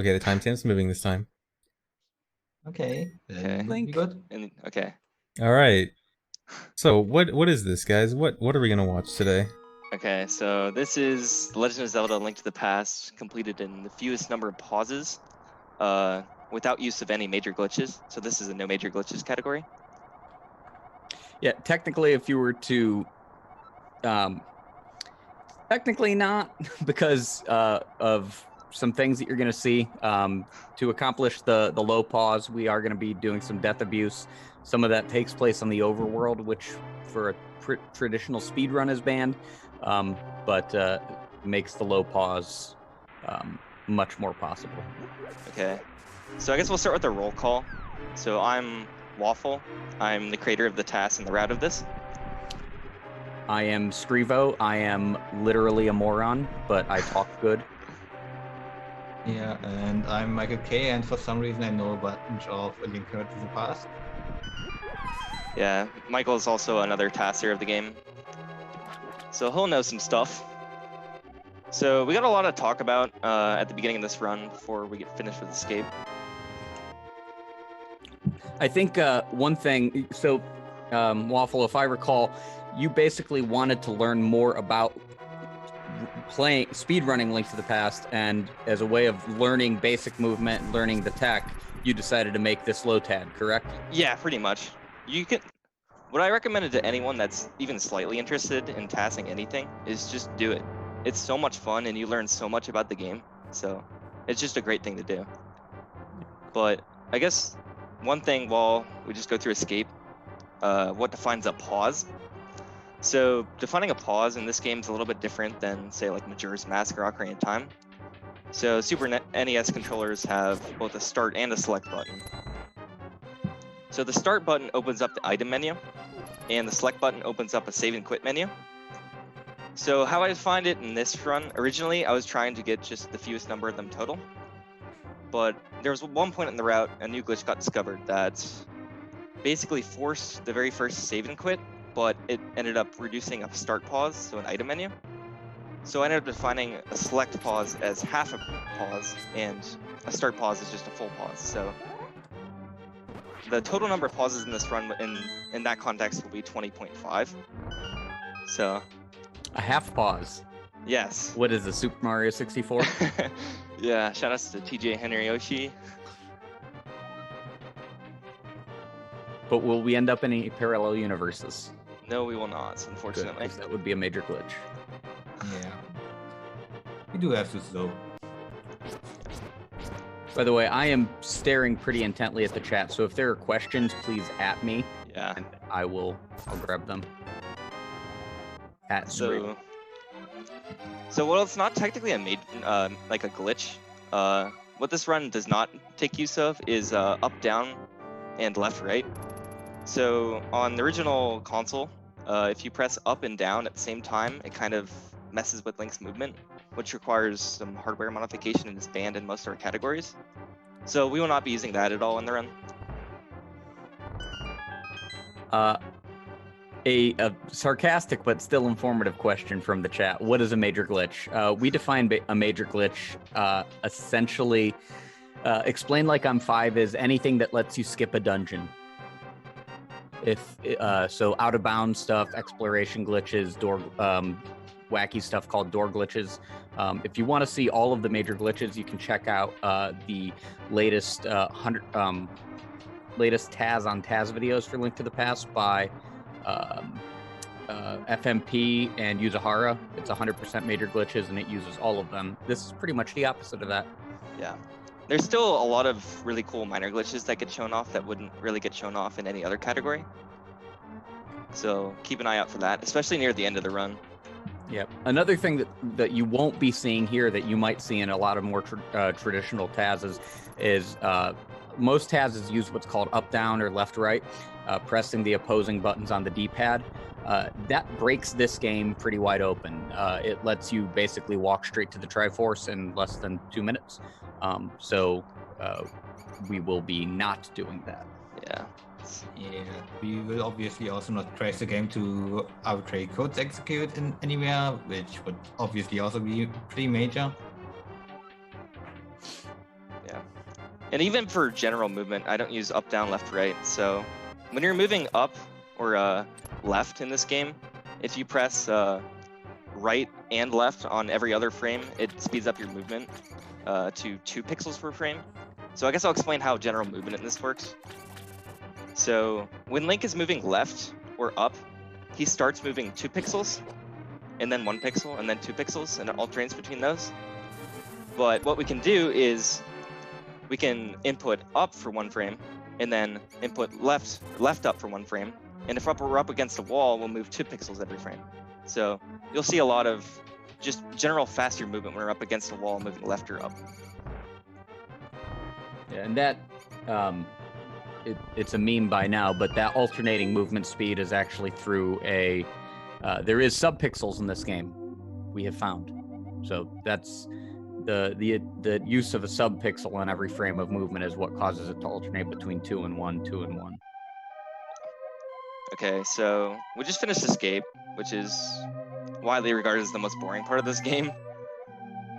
Okay, the timestamp's moving this time. Okay, then Okay. be good. Okay. All right. So what is this, guys? What are we gonna watch today? Okay, so this is The Legend of Zelda: Link to the Past, completed in the fewest number of pauses, without use of any major glitches. So this is a no major glitches category. Yeah, technically, if you were to, technically not, because of some things that you're going to see. To accomplish the low pause, we are going to be doing some death abuse. Some of that takes place on the overworld, which for a traditional speed run is banned, but makes the low pause much more possible. Okay, so I guess we'll start with a roll call. So I'm Waffle. I'm the creator of the TAS and the route of this. I am Screevo. I am literally a moron, but I talk good. Yeah, and I'm Michael K, and for some reason I know a bunch of A Link to the Past. Yeah, Michael is also another TASer of the game, so he'll know some stuff. So we got a lot to talk about at the beginning of this run before we get finished with Escape. I think one thing, so Waffle, if I recall, you basically wanted to learn more about playing speedrunning Link to the Past, and as a way of learning basic movement and learning the tech, you decided to make this low tad, correct? Yeah, pretty much. You can. What I recommended to anyone that's even slightly interested in tassing anything is just do it. It's so much fun and you learn so much about the game. So it's just a great thing to do. But I guess one thing while we just go through Escape, what defines a pause? So defining a pause in this game is a little bit different than, say, like Majora's Mask or Ocarina of Time. So Super NES controllers have both a start and a select button. So the start button opens up the item menu, and the select button opens up a save and quit menu. So how I defined it in this run, originally I was trying to get just the fewest number of them total. But there was one point in the route, a new glitch got discovered that basically forced the very first save and quit, but it ended up reducing a start pause, so an item menu. So I ended up defining a select pause as half a pause, and a start pause is just a full pause. So the total number of pauses in this run in that context will be 20.5. So A half pause. yes. What is the Super Mario 64? Yeah, shout outs to TJ Henryoshi. But will we end up in any parallel universes? No, we will not, Good, unfortunately. 'cause that would be a major glitch. Yeah. We do have to slow. By the way, I am staring pretty intently at the chat, so if there are questions, please at me, Yeah. and I'll grab them. At Screevo. So while it's not technically like a glitch, what this run does not take use of is up, down, and left, right. So on the original console, if you press up and down at the same time, it kind of messes with Link's movement, which requires some hardware modification and is banned in most of our categories. So we will not be using that at all in the run. A sarcastic but still informative question from the chat. What is a major glitch? We define a major glitch essentially, explained like I'm 5, is anything that lets you skip a dungeon. So out of bounds stuff, exploration glitches, door wacky stuff called door glitches. If you want to see all of the major glitches, you can check out the latest latest TAS on TAS videos for Link to the Past by FMP and Hera. It's 100% major glitches, and it uses all of them. This is pretty much the opposite of that. Yeah. There's still a lot of really cool minor glitches that get shown off that wouldn't really get shown off in any other category. So keep an eye out for that, especially near the end of the run. Yep. Another thing that you won't be seeing here that you might see in a lot of more traditional TASs is most TASs use what's called up, down, or left, right, pressing the opposing buttons on the D-pad. That breaks this game pretty wide open. It lets you basically walk straight to the Triforce in less than 2 minutes. So we will be not doing that. Yeah. Yeah, we will obviously also not crash the game to arbitrary codes execute in anywhere, which would obviously also be pretty major. Yeah. And even for general movement, I don't use up, down, left, right. So when you're moving up or left in this game, if you press right and left on every other frame, it speeds up your movement to 2 pixels per frame. So I guess I'll explain how general movement in this works. So when Link is moving left or up, he starts moving 2 pixels, and then 1 pixel, and then 2 pixels, and it alternates between those. But what we can do is we can input up for 1 frame, and then input left up for 1 frame. And if we're up against a wall, we'll move 2 pixels every frame. So you'll see a lot of just general faster movement when we're up against a wall, moving left or up. Yeah, and that it's a meme by now, but that alternating movement speed is actually through a there is subpixels in this game, we have found. So that's the use of a subpixel on every frame of movement is what causes it to alternate between 2 and 1, 2 and 1. Okay, so we just finished Escape, which is widely regarded as the most boring part of this game.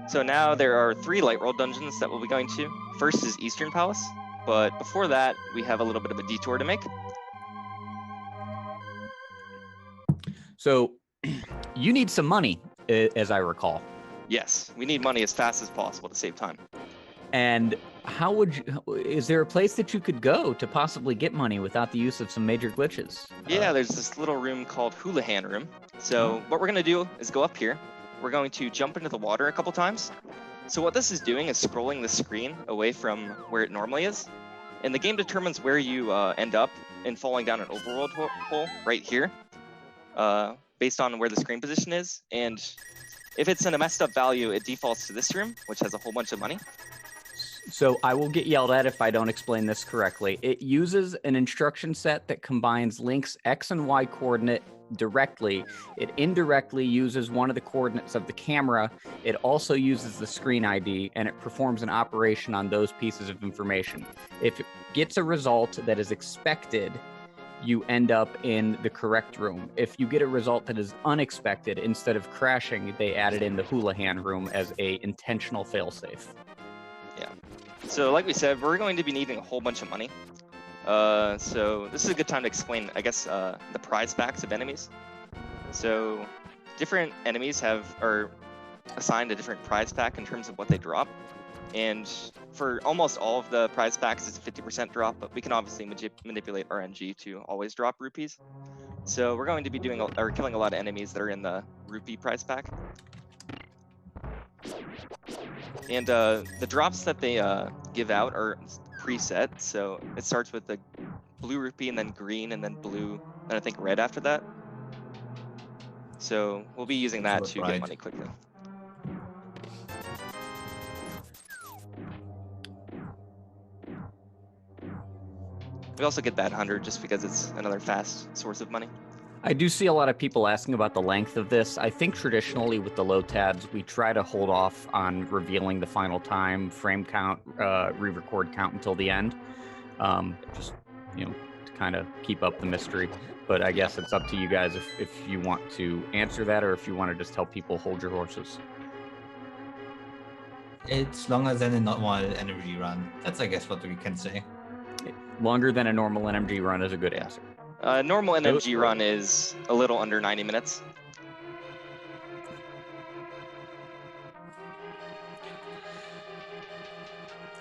So now there are 3 light world dungeons that we'll be going to. First is Eastern Palace, but before that, we have a little bit of a detour to make. So you need some money, as I recall. Yes, we need money as fast as possible to save time. And how would you, is there a place that you could go to possibly get money without the use of some major glitches? Yeah, there's this little room called Houlihan Room. So what we're gonna do is go up here. We're going to jump into the water a couple times. So what this is doing is scrolling the screen away from where it normally is. And the game determines where you end up in falling down an overworld hole right here, based on where the screen position is. And if it's in a messed up value, it defaults to this room, which has a whole bunch of money. So I will get yelled at if I don't explain this correctly. It uses an instruction set that combines Link's X and Y coordinate directly. It indirectly uses one of the coordinates of the camera. It also uses the screen ID, and it performs an operation on those pieces of information. If it gets a result that is expected, you end up in the correct room. If you get a result that is unexpected, instead of crashing, they added in the Houlihan room as a intentional failsafe. Yeah. So like we said, we're going to be needing a whole bunch of money. So this is a good time to explain, I guess, the prize packs of enemies. So different enemies are assigned a different prize pack in terms of what they drop. And for almost all of the prize packs, it's a 50% drop, but we can obviously manipulate RNG to always drop rupees. So we're going to be killing a lot of enemies that are in the rupee prize pack. And the drops that they give out are preset, so it starts with the blue rupee and then green and then blue and I think red after that. So we'll be using that to get money quickly. We also get that 100 just because it's another fast source of money. I do see a lot of people asking about the length of this. I think traditionally with the low tabs, we try to hold off on revealing the final time, frame count, re-record count until the end. Just, to kind of keep up the mystery. But I guess it's up to you guys if you want to answer that or if you want to just tell people hold your horses. It's longer than a normal NMG run. That's, I guess, what we can say. Longer than a normal NMG run is a good answer. Normal NMG run is a little under 90 minutes.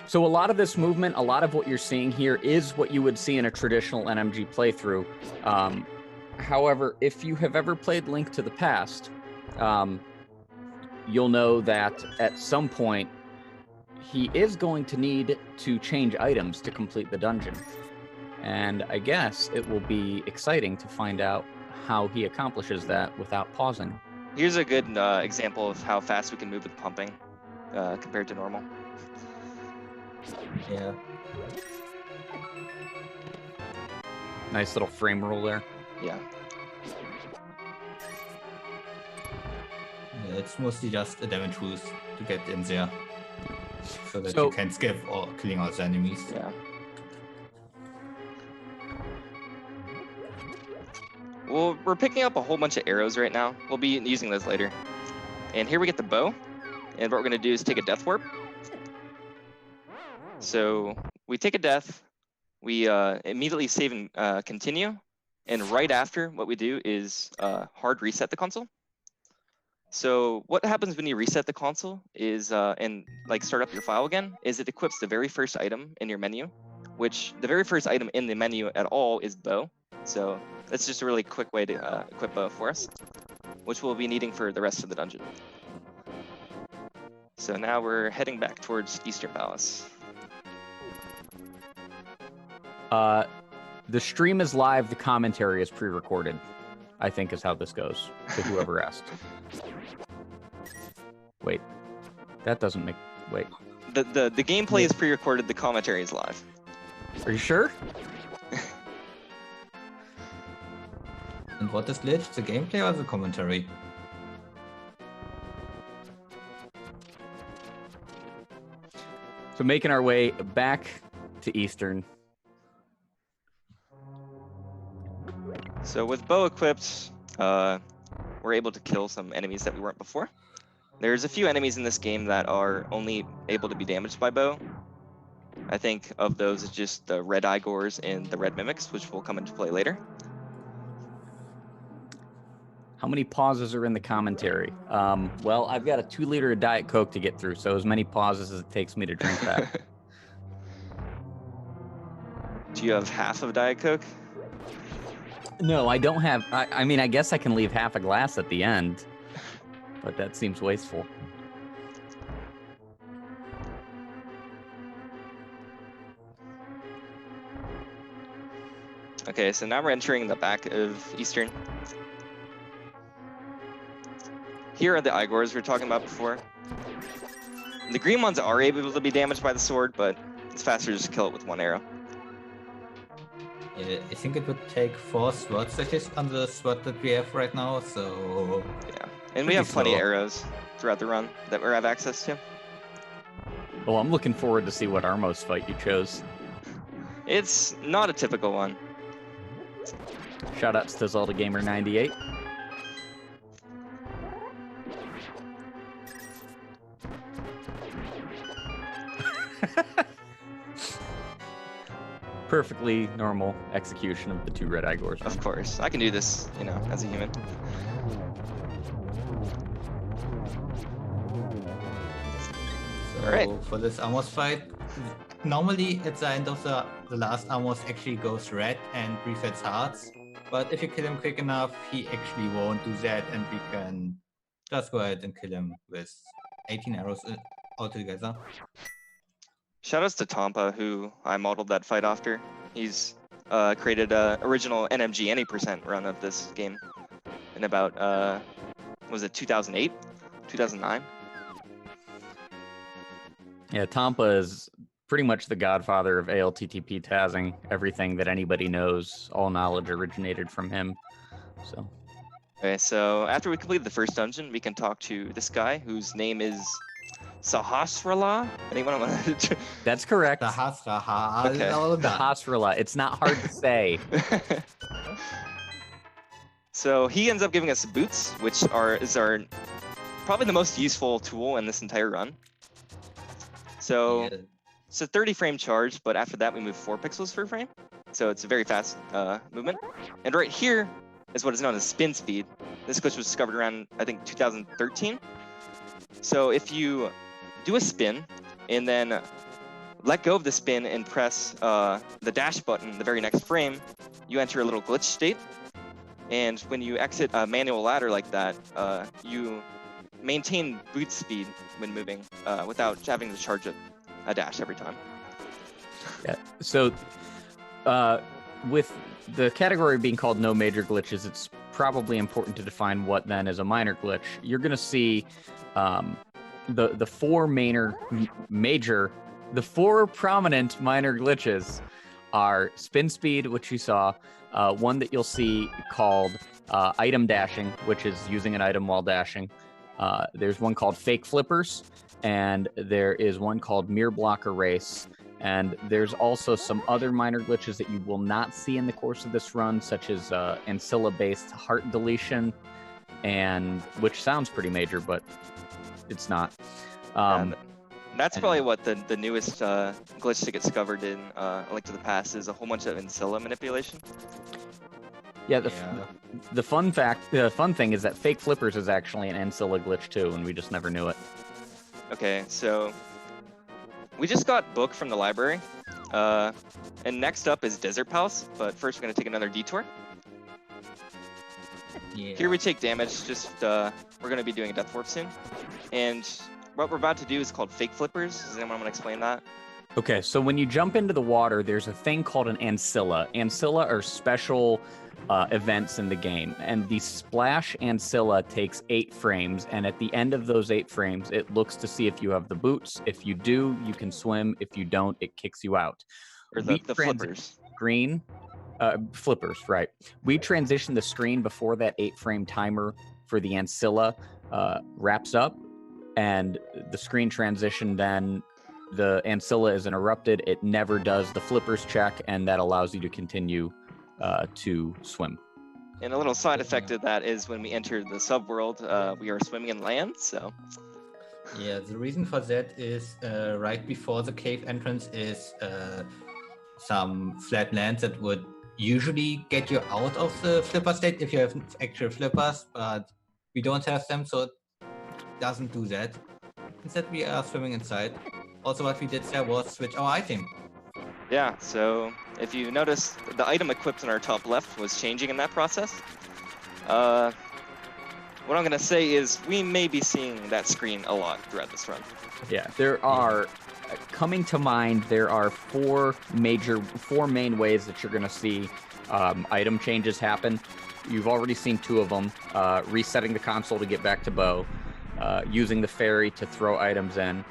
So a lot of this movement, a lot of what you're seeing here is what you would see in a traditional NMG playthrough. However, if you have ever played Link to the Past, you'll know that at some point, he is going to need to change items to complete the dungeon. And I guess it will be exciting to find out how he accomplishes that without pausing. Here's a good example of how fast we can move with pumping compared to normal. Yeah. Nice little frame roll there. Yeah. It's mostly just a damage boost to get in there. So that you can skip or killing all the enemies. Yeah. Well, we're picking up a whole bunch of arrows right now. We'll be using those later. And here we get the bow. And what we're going to do is take a death warp. So we take a death, we immediately save and continue, and right after, what we do is hard reset the console. So what happens when you reset the console is, and like start up your file again, is it equips the very first item in your menu, which the very first item in the menu at all is bow. So that's just a really quick way to equip bow for us, which we'll be needing for the rest of the dungeon. So now we're heading back towards Eastern Palace. The stream is live. The commentary is pre-recorded, I think is how this goes, to whoever asked. Wait, that doesn't make... Wait. The gameplay is pre-recorded, the commentary is live. Are you sure? And what is glitched? The gameplay or the commentary? So making our way back to Eastern. So with bow equipped, we're able to kill some enemies that we weren't before. There's a few enemies in this game that are only able to be damaged by bow. I think of those as just the red Igors and the red mimics, which will come into play later. How many pauses are in the commentary? Well, I've got a 2-liter of Diet Coke to get through, so as many pauses as it takes me to drink that. Do you have half of Diet Coke? No, I don't have... I mean, I guess I can leave half a glass at the end, but that seems wasteful. Okay, so now we're entering the back of Eastern. Here are the Igors we were talking about before. The green ones are able to be damaged by the sword, but it's faster to just kill it with one arrow. I think it would take 4 sword slashes on the sword that we have right now, so... Yeah, and we have plenty of arrows throughout the run that we have access to. Well, I'm looking forward to see what Armos fight you chose. It's not a typical one. Shoutouts to Zelda Gamer 98. Perfectly normal execution of the 2 red Igors. Of course, I can do this, as a human. So All right. for this Amos fight, normally at the end of the last Amos actually goes red and resets hearts. But if you kill him quick enough, he actually won't do that, and we can just go ahead and kill him with 18 arrows altogether. Shoutouts to Tampa, who I modeled that fight after. He's created a original NMG any percent run of this game in about, was it 2008, 2009? Yeah, Tampa is pretty much the godfather of ALTTP TASing. Everything that anybody knows, all knowledge originated from him. So. Okay, so after we complete the first dungeon, we can talk to this guy whose name is Sahasrahla? Anyone want to... That's correct. Sahasrahla. Okay. Sahasrahla. It's not hard to say. So he ends up giving us boots, which is our probably the most useful tool in this entire run. So Yeah. it's a 30 frame charge, but after that we move 4 pixels per frame. So it's a very fast movement. And right here is what is known as spin speed. This glitch was discovered around, I think, 2013. So if you do a spin and then let go of the spin and press the dash button the very next frame, you enter a little glitch state. And when you exit a manual ladder like that, you maintain boot speed when moving without having to charge a dash every time. Yeah. So with the category being called no major glitches, it's probably important to define what then is a minor glitch. You're going to see the 4 prominent minor glitches are spin speed, which you saw, one that you'll see called item dashing, which is using an item while dashing. There's one called fake flippers, and there is one called mirror blocker race. And there's also some other minor glitches that you will not see in the course of this run, such as Ancilla-based heart deletion, and which sounds pretty major, but it's not. That's And- probably what the newest glitch to get discovered in Link to the Past is a whole bunch of Ancilla manipulation. Yeah, Yeah. the fun thing is that fake flippers is actually an Ancilla glitch too, and we just never knew it. Okay, so we just got book from the library, and next up is Desert Palace. But first, we're gonna take another detour. Yeah. Here we take damage. Just we're gonna be doing a death warp soon, and what we're about to do is called fake flippers. Does anyone want to explain that? Okay, so when you jump into the water, there's a thing called an Ancilla. Ancilla are special events in the game, and the Splash Ancilla takes 8 frames, and at the end of those 8 frames, it looks to see if you have the boots. If you do, you can swim. If you don't, it kicks you out. Or the flippers? Green, flippers, right. We transition the screen before that 8-frame timer for the Ancilla wraps up, and the screen transition then the Ancilla is interrupted. It never does the flippers check, and that allows you to continue to swim. And a little side effect of that is when we enter the subworld, we are swimming in land. So Yeah, the reason for that is right before the cave entrance is some flat land that would usually get you out of the flipper state if you have actual flippers, but we don't have them, so it doesn't do that. Instead, we are swimming inside. Also, what we did there was switch our item. yeah, so if you notice, the item equipped in our top left was changing in that process. What I'm gonna say is we may be seeing that screen a lot throughout this run. Yeah, there are coming to mind. There are four main ways that you're going to see item changes happen. You've already seen 2 of them: resetting the console to get back to bow, using the ferry to throw items in,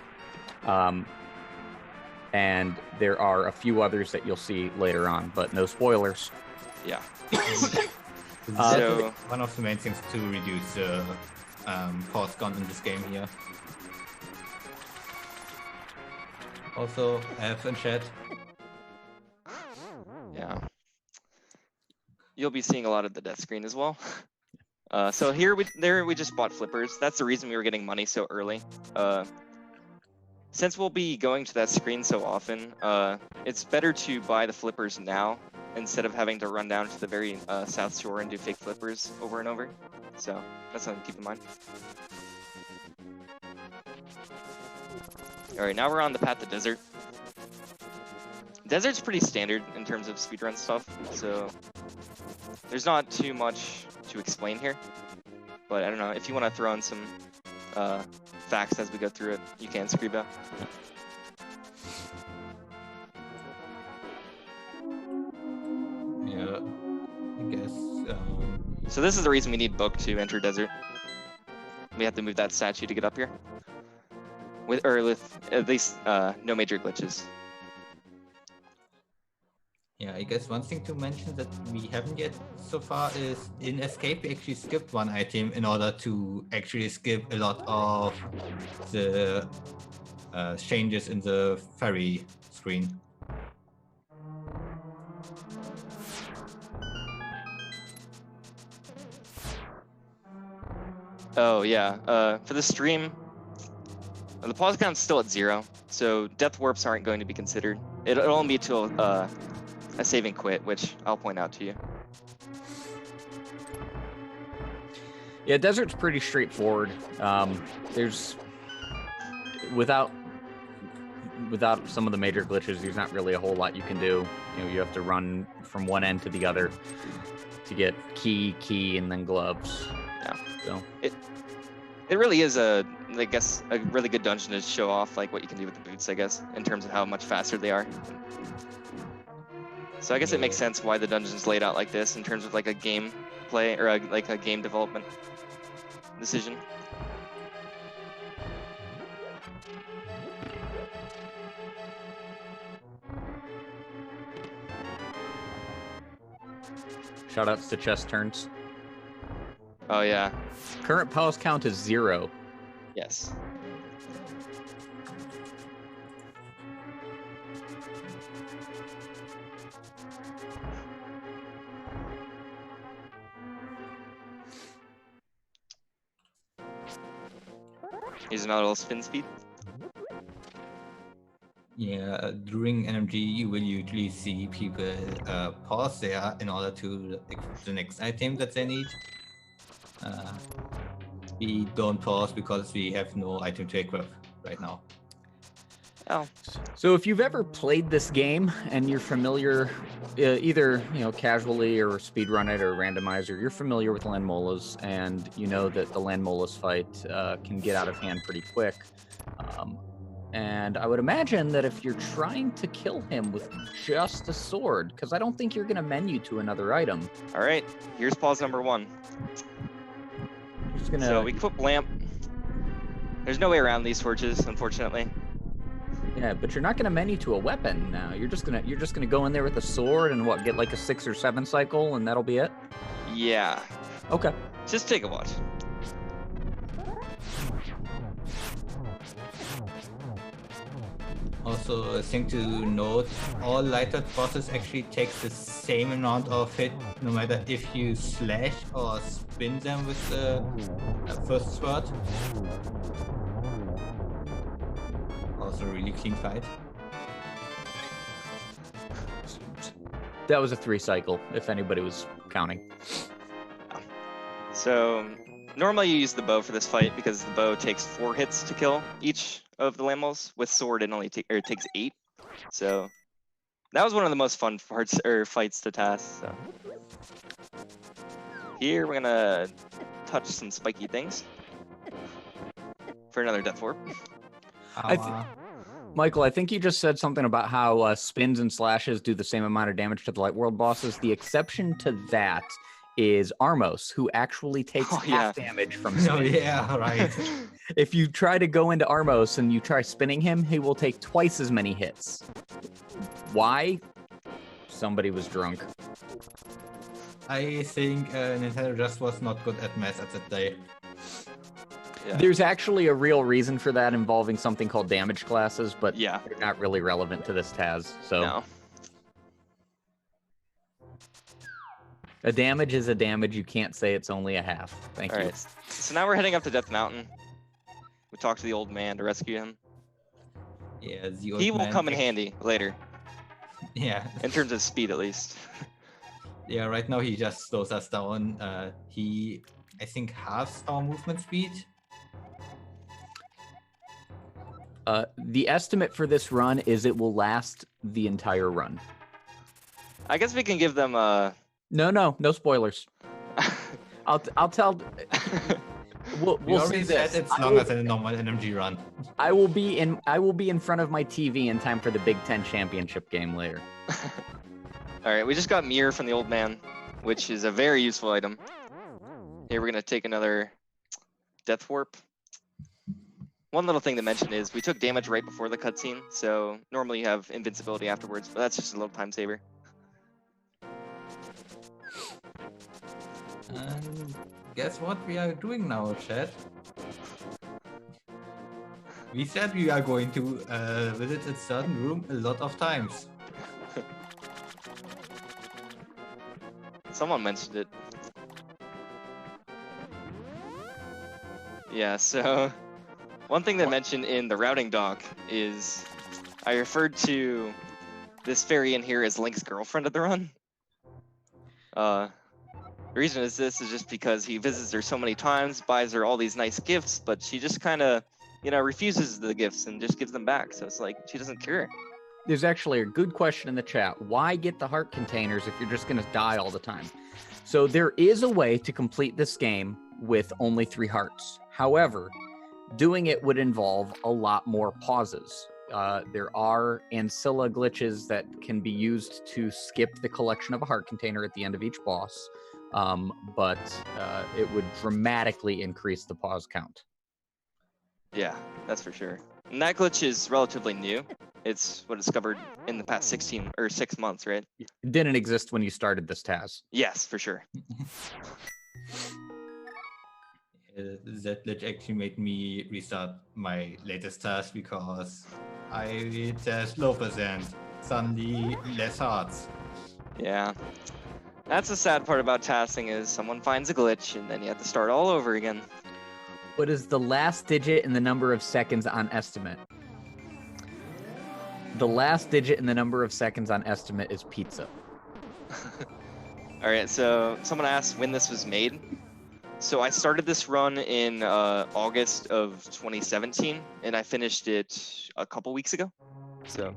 and there are a few others that you'll see later on, but no spoilers. Yeah. That's one of the main things to reduce the pause count in this game here. Also, F and chat. Yeah. You'll be seeing a lot of the death screen as well. So here we just bought flippers. That's the reason we were getting money so early. Since we'll be going to that screen so often, it's better to buy the flippers now instead of having to run down to the very south shore and do fake flippers over and over. So that's something to keep in mind. All right, now we're on the path to desert. Desert's pretty standard in terms of speedrun stuff, so there's not too much to explain here. But I don't know, if you want to throw in some facts as we go through it, you can, Screevo. Yeah, I guess. So this is the reason we need book to enter desert. We have to move that statue to get up here. With at least no major glitches. Yeah, I guess one thing to mention that we haven't yet so far is in Escape we actually skipped one item in order to actually skip a lot of the changes in the ferry screen. Oh yeah, for the stream, the pause count's still at 0, so death warps aren't going to be considered. It'll only be till a save and quit, which I'll point out to you. Yeah, desert's pretty straightforward. There's without some of the major glitches, there's not really a whole lot you can do. You know, you have to run from one end to the other to get key, and then gloves. Yeah. So it really is I guess a really good dungeon to show off like what you can do with the boots, I guess, in terms of how much faster they are. So I guess it makes sense why the dungeon's laid out like this in terms of like a game play or like a game development decision. shoutouts to chest turns. Oh yeah. Current pause count is 0. Yes. Here's another little spin speed. Yeah, during NMG, you will usually see people pause there in order to equip the next item that they need. We don't pause because we have no item to equip right now. Oh, So if you've ever played this game and you're familiar, either casually or speedrun it or randomizer, you're familiar with Landmolas, and you know that the Landmolas fight can get out of hand pretty quick. And I would imagine that if you're trying to kill him with just a sword, because I don't think you're going to menu to another item. all right. Here's pause number 1. Just gonna. So we equip lamp. There's no way around these torches, unfortunately. Yeah, but you're not gonna menu to a weapon now. You're just gonna go in there with a sword and get like a 6 or 7 cycle, and that'll be it. Yeah. Okay. Just take a watch. Also, a thing to note, all lighter bosses actually take the same amount of hit, no matter if you slash or spin them with the first sword. Also, really clean fight. That was a 3 cycle, if anybody was counting. So normally you use the bow for this fight because the bow takes 4 hits to kill each of the Lambos. With sword, it only it takes 8. So that was one of the most fun parts or fights to TAS. So here we're gonna touch some spiky things for another death warp. Michael, I think you just said something about how spins and slashes do the same amount of damage to the Light World bosses. The exception to that is Armos, who actually takes half damage from spins. Oh yeah, right. If you try to go into Armos and you try spinning him, he will take twice as many hits. Why? Somebody was drunk. I think Nintendo just was not good at math at that day. Yeah. There's actually a real reason for that involving something called damage classes, but Yeah. they're not really relevant to this TAS. So No. a damage is a damage. You can't say it's only a half. Thank All you. right. So now we're heading up to Death Mountain. We talked to the old man to rescue him. Yeah, the old He will man come in handy later, Yeah, in terms of speed at least. yeah. Right now he just slows us down. He, I think, halves our movement speed. The estimate for this run is it will last the entire run. I guess we can give them No spoilers. I'll tell. We'll see said this. it's longer than a normal NMG run. I will be in front of my TV in time for the Big Ten championship game later. All right, we just got Mire from the old man, which is a very useful item. Here we're gonna take another death warp. One little thing to mention is we took damage right before the cutscene, so normally you have invincibility afterwards, but that's just a little time saver. And guess what we are doing now, chat? We said we are going to visit a certain room a lot of times. Someone mentioned it. Yeah, so one thing they mentioned in the routing doc is I referred to this fairy in here as Link's girlfriend at the run. The reason is this is just because he visits her so many times, buys her all these nice gifts, but she just kind of, refuses the gifts and just gives them back. So it's like she doesn't care. There's actually a good question in the chat. Why get the heart containers if you're just going to die all the time? So there is a way to complete this game with only 3 hearts. However, doing it would involve a lot more pauses. There are ancilla glitches that can be used to skip the collection of a heart container at the end of each boss, but it would dramatically increase the pause count. Yeah, that's for sure. And that glitch is relatively new. It's what discovered in the past 16 or 6 months, right? It didn't exist when you started this TAS. Yes, for sure. That glitch actually made me restart my latest task because I tasked low percent, suddenly less hearts. Yeah. That's the sad part about tassing is someone finds a glitch and then you have to start all over again. What is the last digit in the number of seconds on estimate? The last digit in the number of seconds on estimate is pizza. All right, so someone asked when this was made. So I started this run in August of 2017, and I finished it a couple weeks ago. So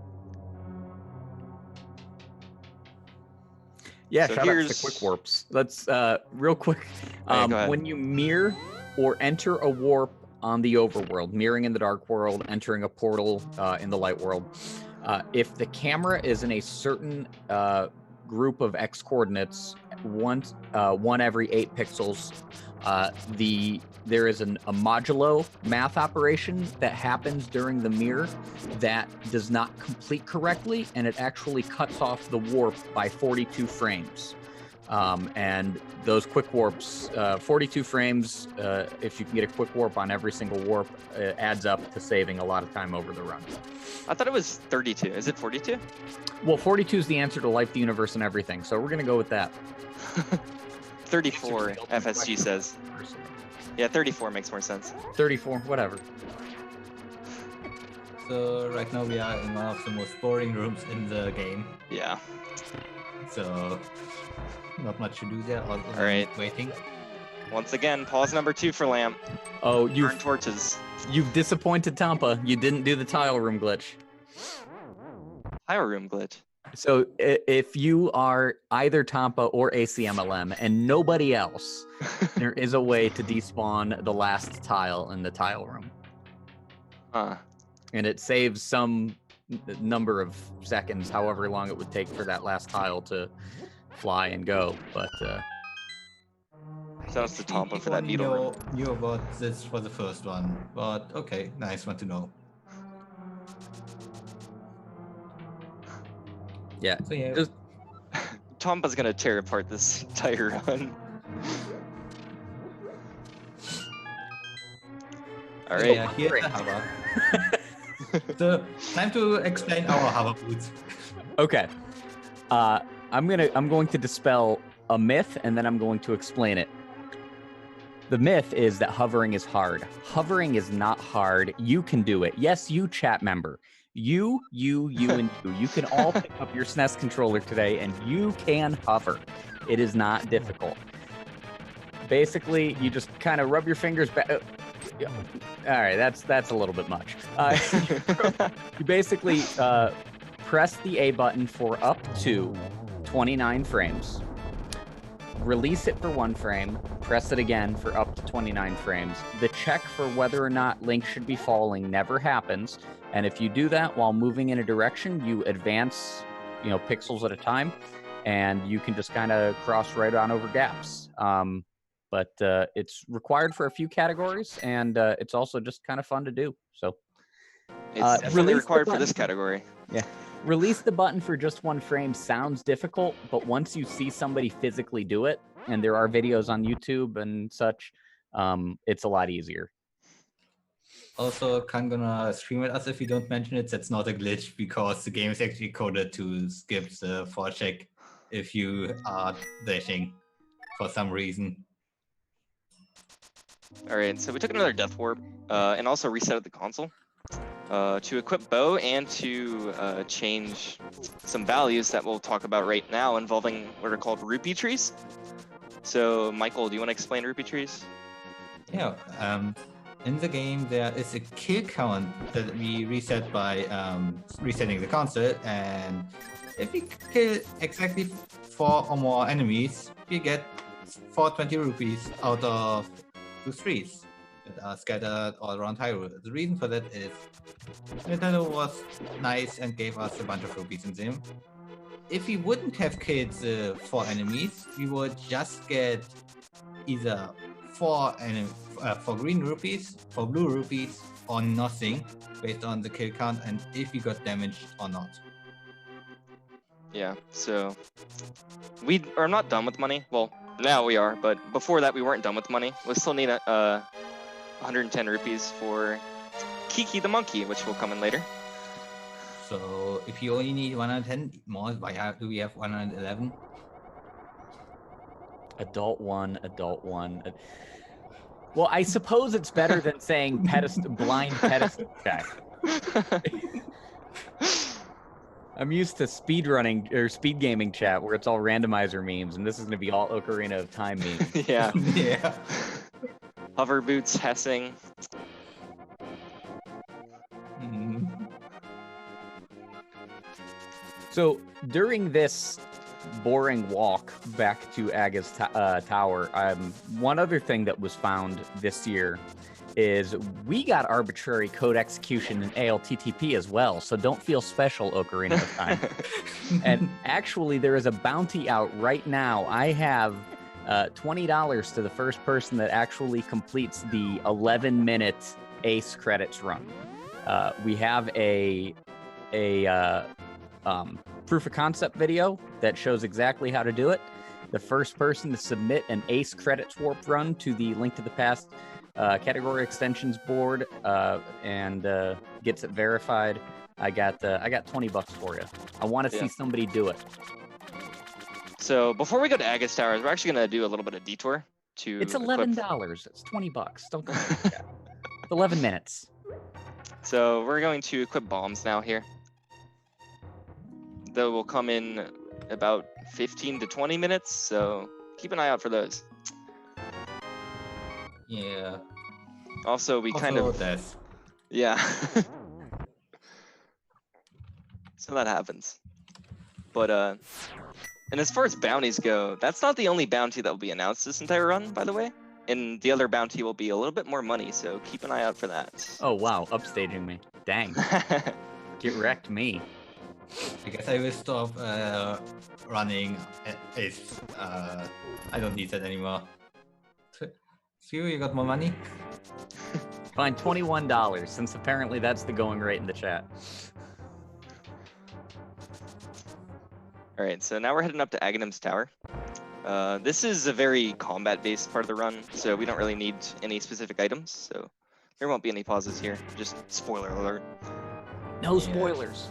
Yeah, So shout out to here's- quick warps. Let's real quick. Yeah, go ahead. When you mirror or enter a warp on the overworld, mirroring in the dark world, entering a portal in the light world, if the camera is in a certain group of X coordinates, one every 8 pixels, there is a modulo math operation that happens during the mirror that does not complete correctly, and it actually cuts off the warp by 42 frames. And those quick warps, 42 frames, if you can get a quick warp on every single warp, it adds up to saving a lot of time over the run. I thought it was 32. Is it 42? Well, 42 is the answer to life, the universe, and everything, so we're going to go with that. 34, FSG says. Yeah, 34 makes more sense. 34, whatever. So right now we are in one of the most boring rooms in the game. Yeah. So not much to do there. All right. Waiting. Once again, pause number 2 for Lamp. Oh, Burn torches. you've disappointed Tampa. You didn't do the tile room glitch. Higher room glitch. So if you are either Tampa or ACMLM and nobody else, there is a way to despawn the last tile in the tile room. Huh. And it saves some number of seconds, however long it would take for that last tile to fly and go. But Sounds to Tampa for that Only needle room. knew about this for the first one, but okay, nice one to know. yeah, So yeah, just Tampa's gonna tear apart this entire run. All right. yeah, here's the hover. So time to explain our hover boots. okay. I'm going to dispel a myth and then I'm going to explain it. The myth is that hovering is hard. Hovering is not hard. You can do it. Yes, you chat member. You, and you. You can all pick up your SNES controller today and you can hover. It is not difficult. Basically, you just kind of rub your fingers back. All right, that's a little bit much. You basically press the A button for up to 29 frames. Release it for 1 frame, press it again for up to 29 frames. The check for whether or not Link should be falling never happens, and if you do that while moving in a direction, you advance, pixels at a time, and you can just kind of cross right on over gaps. But it's required for a few categories, and it's also just kind of fun to do. So It's definitely release the required for button. this category. Yeah. Release the button for just 1 frame sounds difficult, but once you see somebody physically do it, and there are videos on YouTube and such, it's a lot easier. Also, Khan gonna scream at us if we don't mention it. That's not a glitch because the game is actually coded to skip the forecheck if you are dashing for some reason. All right, so we took another death warp and also reset the console to equip bow and to change some values that we'll talk about right now involving what are called rupee trees. So Michael, do you want to explain rupee trees? Yeah, in the game there is a kill count that we reset by resetting the console, and if we kill exactly 4 or more enemies, we get 420 rupees out of 2 trees that are scattered all around Hyrule. The reason for that is Nintendo was nice and gave us a bunch of rupees in them. If we wouldn't have killed the 4 enemies, we would just get either 4 green rupees, 4 blue rupees, or nothing based on the kill count and if we got damaged or not. Yeah, so we are not done with money. Well, now we are, but before that we weren't done with money. We still need 110 rupees for Kiki the monkey, which will come in later. So if you only need 110 more, why do we have 111? Adult 1, adult 1. Well, I suppose it's better than saying blind pedestal check. I'm used to speed running or speed gaming chat where it's all randomizer memes, and this is gonna be all Ocarina of Time memes. Yeah. Yeah. Hover boots, hessing. Mhm. So during this boring walk back to Aga's tower, one other thing that was found this year is we got arbitrary code execution in ALTTP as well, so don't feel special, Ocarina of Time. And actually, there is a bounty out right now. I have $20 to the first person that actually completes the 11-minute ACE credits run. We have a proof of concept video that shows exactly how to do it. The first person to submit an ACE credits warp run to the Link to the Past category extensions board and gets it verified. I got $20 for you. I want to see somebody do it. So before we go to Aga's Towers, we're actually gonna do a little bit of detour to. It's $11. It's $20. Don't go. It's 11 minutes. So we're going to equip bombs now here. They will come in about 15 to 20 minutes, so keep an eye out for those. Yeah. Also, we kind of Death. yeah. So that happens. But and as far as bounties go, that's not the only bounty that will be announced this entire run, by the way. And the other bounty will be a little bit more money, so keep an eye out for that. Oh wow, upstaging me. Dang. Get wrecked me. I guess I will stop running Ace. I don't need that anymore. Screevo, you got more money? Fine, $21, since apparently that's the going rate in the chat. All right, so now we're heading up to Aghahnim's Tower. This is a very combat-based part of the run, so we don't really need any specific items, so there won't be any pauses here. Just spoiler alert. No spoilers.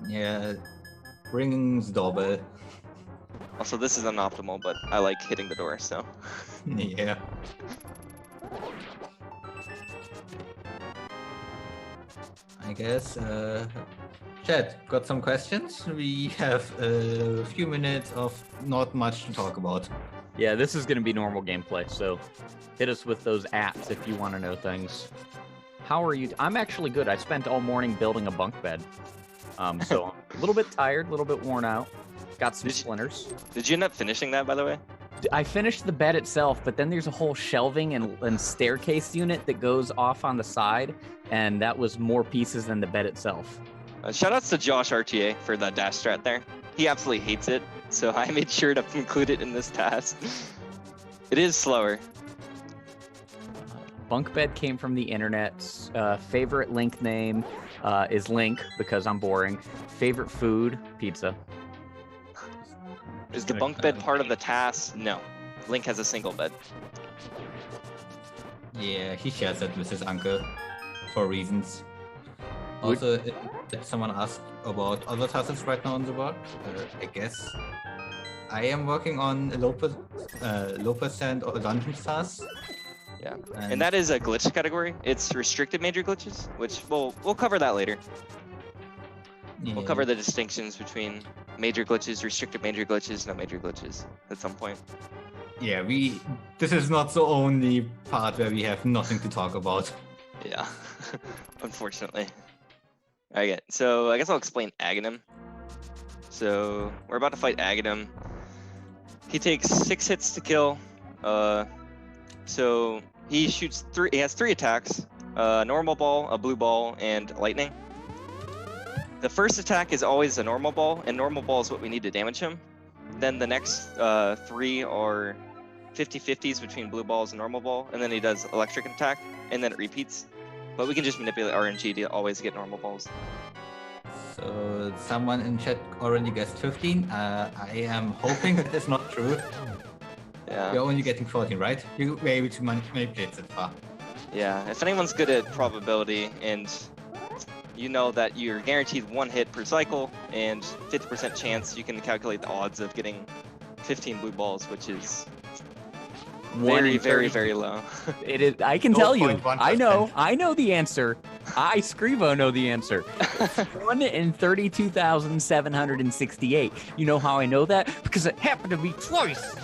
Yeah, rings doorbell. Also, this is unoptimal, but I like hitting the door, so. Yeah. I guess, chat, got some questions? We have a few minutes of not much to talk about. Yeah, this is going to be normal gameplay, so hit us with those apps if you want to know things. How are you? I'm actually good. I spent all morning building a bunk bed. So I'm a little bit tired, a little bit worn out. Got some splinters. Did you end up finishing that, by the way? I finished the bed itself, but then there's a whole shelving and staircase unit that goes off on the side, and that was more pieces than the bed itself. Shoutouts to Josh RTA for the dash strat there. He absolutely hates it, so I made sure to include it in this task. It is slower. Bunk bed came from the internet. Favorite Link name is Link because I'm boring. Favorite food, pizza. Is the bunk bed part of the TAS? No. Link has a single bed. Yeah, he shares that with his uncle for reasons. Also, did someone ask about other tasks right now on the board? I guess I am working on a low percent or dungeon task. Yeah, and that is a glitch category. It's restricted major glitches, which we'll cover that later. Yeah. We'll cover the distinctions between major glitches, restricted major glitches, no major glitches at some point. Yeah, this is not the only part where we have nothing to talk about. Yeah, unfortunately. Okay, so I guess I'll explain Agahnim. So we're about to fight Agahnim. He takes 6 hits to kill. So he shoots he has 3 attacks, a normal ball, a blue ball, and lightning. The first attack is always a normal ball, and normal ball is what we need to damage him. Then the next 3 are 50-50s between blue balls and normal ball, and then he does electric attack, and then it repeats. But we can just manipulate RNG to always get normal balls. So someone in chat already guessed 15. I am hoping that is not true. Yeah. You're only getting 14, right? You were able to manipulate that far. Yeah, if anyone's good at probability and you know that you're guaranteed 1 hit per cycle and 50% chance, you can calculate the odds of getting 15 blue balls, which is very, very, very low. It is. I can tell you. 0.1%. I know the answer. I, Screevo, know the answer. 1 in 32,768. You know how I know that? Because it happened to me twice.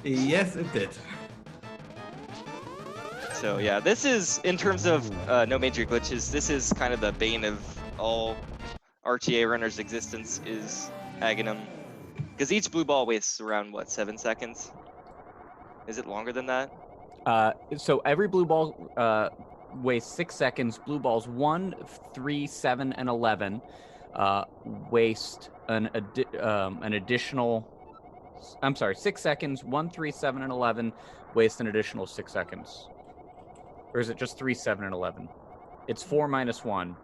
Yes, it did. So yeah, this is, in terms of no major glitches, this is kind of the bane of all RTA runners' existence, is Agahnim. Because each blue ball wastes around, what, 7 seconds? Is it longer than that? So every blue ball wastes 6 seconds. Blue balls 1, 3, 7, and 11 waste an additional. I'm sorry, 6 seconds. 1, 3, 7, and 11 waste an additional 6 seconds. Or is it just 3, 7, and 11? It's 4 minus 1.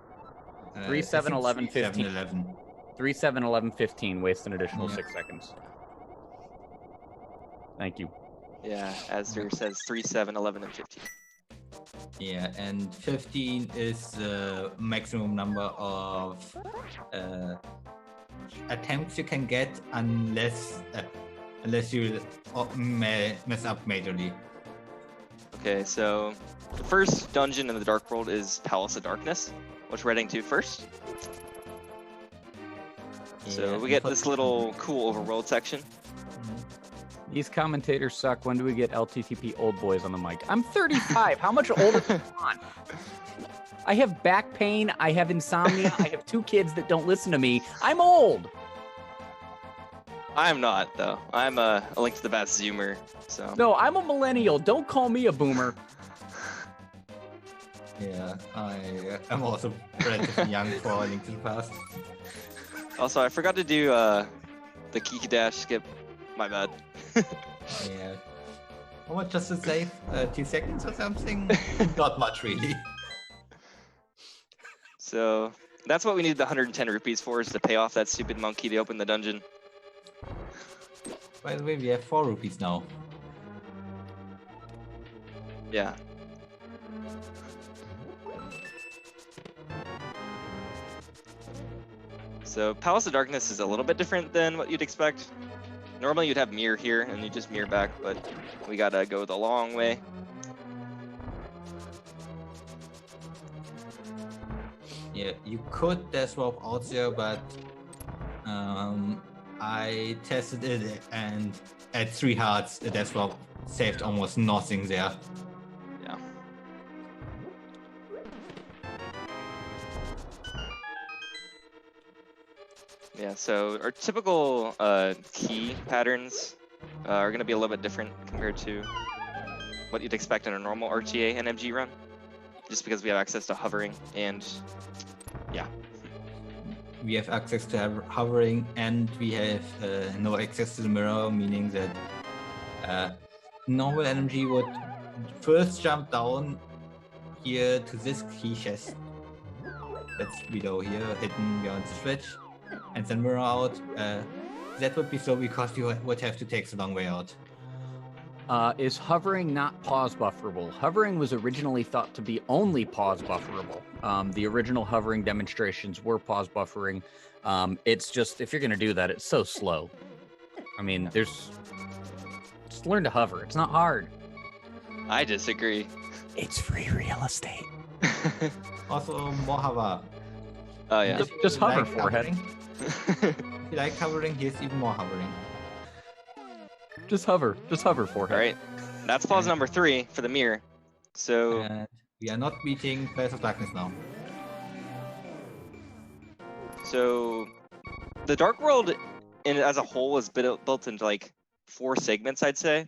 3, 7, 11, 15. 11. 3, 7, 11, 15 waste an additional 6 seconds. Thank you. Yeah, as there says 3, 7, 11, and 15. Yeah, and 15 is the maximum number of attempts you can get unless you mess up majorly. Okay, so the first dungeon in the Dark World is Palace of Darkness, which we're heading to first. So Yeah, we get this little cool overworld section. These commentators suck. When do we get LTTP old boys on the mic? I'm 35. How much older do you want? I have back pain. I have insomnia. I have 2 kids that don't listen to me. I'm old. I'm not, though. I'm a Link to the Past Zoomer, so. No, I'm a millennial. Don't call me a boomer. Yeah, I'm also relatively young for a Link to the Past. Also, I forgot to do the Kiki Dash skip. My bad. Yeah. How much does it save? 2 seconds or something? Not much, really. So that's what we need the 110 rupees for, is to pay off that stupid monkey to open the dungeon. By the way, we have 4 rupees now. Yeah. So Palace of Darkness is a little bit different than what you'd expect. Normally you'd have Mire here and you just Mire back, but we gotta go the long way. Yeah, you could dash swap also, but I tested it and at 3 hearts, the dash swap saved almost nothing there. Yeah. Yeah, so our typical key patterns are going to be a little bit different compared to what you'd expect in a normal RTA NMG run, just because we have access to hovering and yeah. We have access to hovering and we have no access to the mirror, meaning that normal NMG would first jump down here to this key chest that's below here, hidden beyond the switch, and then mirror out. That would be slow because you would have to take the long way out. Is hovering not pause bufferable? Hovering was originally thought to be only pause bufferable. The original hovering demonstrations were pause buffering. It's just, if you're going to do that, it's so slow. I mean, just learn to hover. It's not hard. I disagree. It's free real estate. Also, more hover. Oh yeah. Just hover, like forehead. If you like hovering, here's even more hovering. Just hover, forehead. All right, that's pause number 3 for the Mire. So And we are not beating Palace of Darkness now. So the Dark World as a whole is built into like 4 segments, I'd say.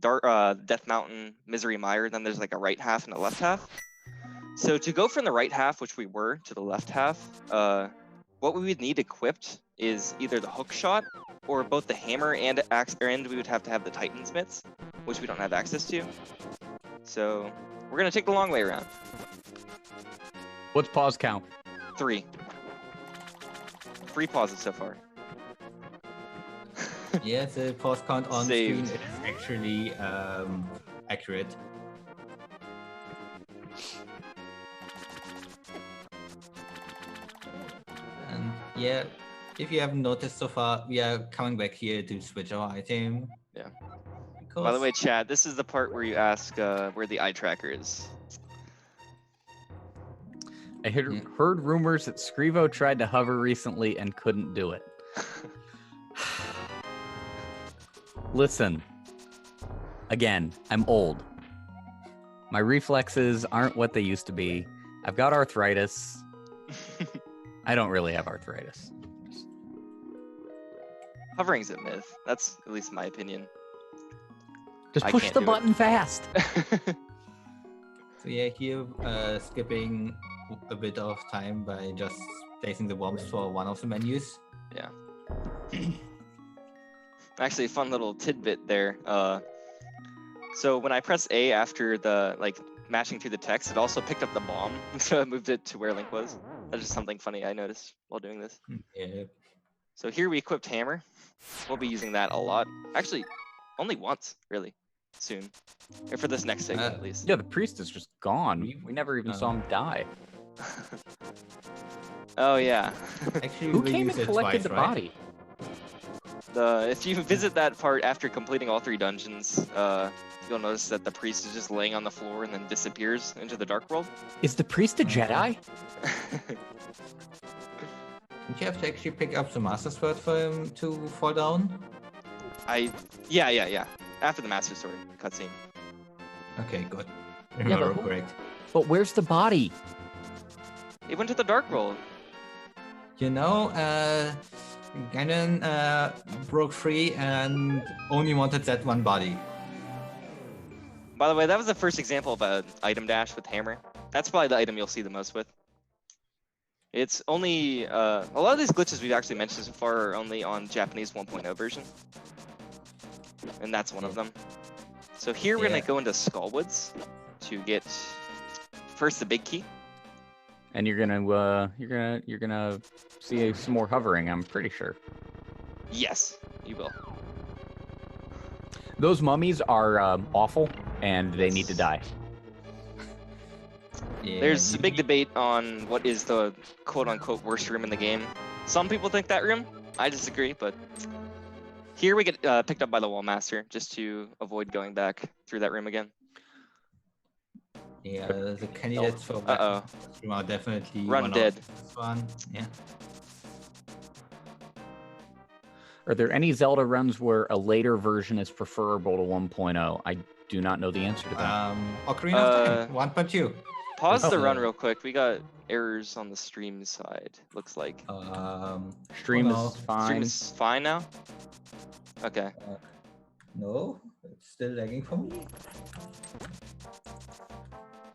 Death Mountain, Misery Mire, then there's like a right half and a left half. So to go from the right half, which we were, to the left half, what we would need equipped is either the hookshot or both the hammer and axe, and we would have to have the Titan's mitts, which we don't have access to. So we're gonna take the long way around. What's pause count? 3. 3 pauses so far. Yeah, the pause count on Saved. screen is actually accurate. And yeah, if you haven't noticed so far, we are coming back here to switch our item. Yeah. Because By the way, Chad, this is the part where you ask where the eye tracker is. I heard rumors that Screevo tried to hover recently and couldn't do it. Listen, again, I'm old. My reflexes aren't what they used to be. I've got arthritis. I don't really have arthritis. Hovering's a myth. That's at least my opinion. Just I push can't the do it. button fast. So yeah, here skipping a bit of time by just placing the bombs for one of the menus. Yeah. Actually, a fun little tidbit there. So when I press A after the mashing through the text, it also picked up the bomb, so it moved it to where Link was. That's just something funny I noticed while doing this. Yeah. So here we equipped Hammer. We'll be using that a lot. Actually, only once, really, soon. Or for this next segment, at least. Yeah, the priest is just gone. We never even saw him die. Oh yeah. Actually, Who we came use and it collected twice, the right? body? If you visit that part after completing all 3 dungeons, you'll notice that the priest is just laying on the floor and then disappears into the dark world. Is the priest a Jedi? Did you have to actually pick up the Master Sword for him to fall down? Yeah. After the Master Sword cutscene. Okay, good. but Remember who- correct. But where's the body? It went to the dark world. You know, Ganon broke free and only wanted that one body. By the way, that was the first example of an item dash with Hammer. That's probably the item you'll see the most with. It's only a lot of these glitches we've actually mentioned so far are only on Japanese 1.0 version, and that's one of them. So here we're gonna go into Skullwoods to get first the big key. And you're gonna see some more hovering. I'm pretty sure. Yes, you will. Those mummies are awful, and they need to die. Yeah, There's a big debate on what is the quote-unquote worst room in the game. Some people think that room. I disagree, but here we get picked up by the Wall Master just to avoid going back through that room again. Yeah, the candidates for Uh-oh. room are definitely Run one dead. of this one. Yeah. Are there any Zelda runs where a later version is preferable to 1.0? I do not know the answer to that. Ocarina of Time 1.2. Pause the Oh. run real quick. We got errors on the stream side, looks like. Stream no. is fine. Stream is fine now? Okay. No, it's still lagging for me.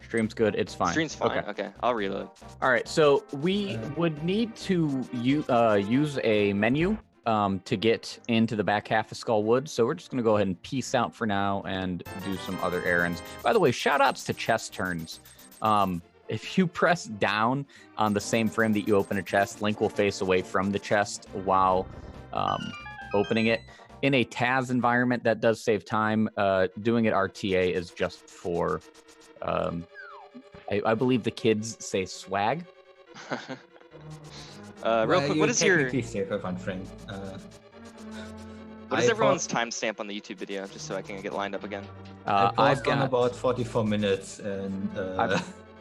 Stream's good. It's fine. Stream's fine. Okay, I'll reload. All right. So we would need to use a menu to get into the back half of Skullwood. So we're just going to go ahead and peace out for now and do some other errands. By the way, shout outs to chest turns. If you press down on the same frame that you open a chest, Link will face away from the chest while opening it. In a TAS environment, that does save time. Doing it RTA is just for, I believe the kids say swag. Real quick, what is your... technically safer, my friend. What is everyone's timestamp on the YouTube video, just so I can get lined up again? I've got about 44 minutes, and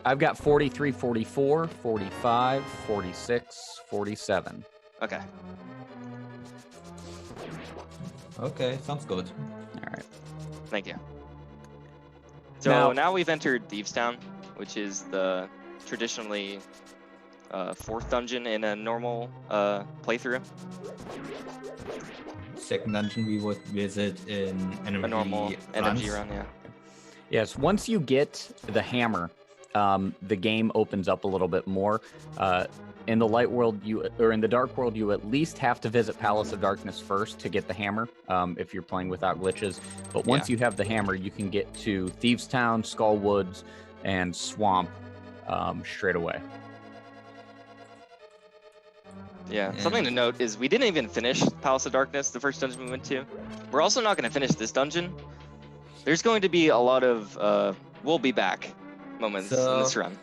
I've got 43, 44, 45, 46, 47. Okay. Okay, sounds good. All right. Thank you. So now we've entered Thieves Town, which is the traditionally 4th dungeon in a normal playthrough. Second dungeon we would visit in NMG A normal NMG run, yeah. Yes, once you get the hammer, the game opens up a little bit more. In the light world, in the dark world, you at least have to visit Palace of Darkness first to get the hammer, if you're playing without glitches. But once you have the hammer, you can get to Thieves Town, Skullwoods, and Swamp straight away. Yeah, something to note is we didn't even finish Palace of Darkness, the first dungeon we went to. We're also not going to finish this dungeon. There's going to be a lot of we'll be back moments in this run.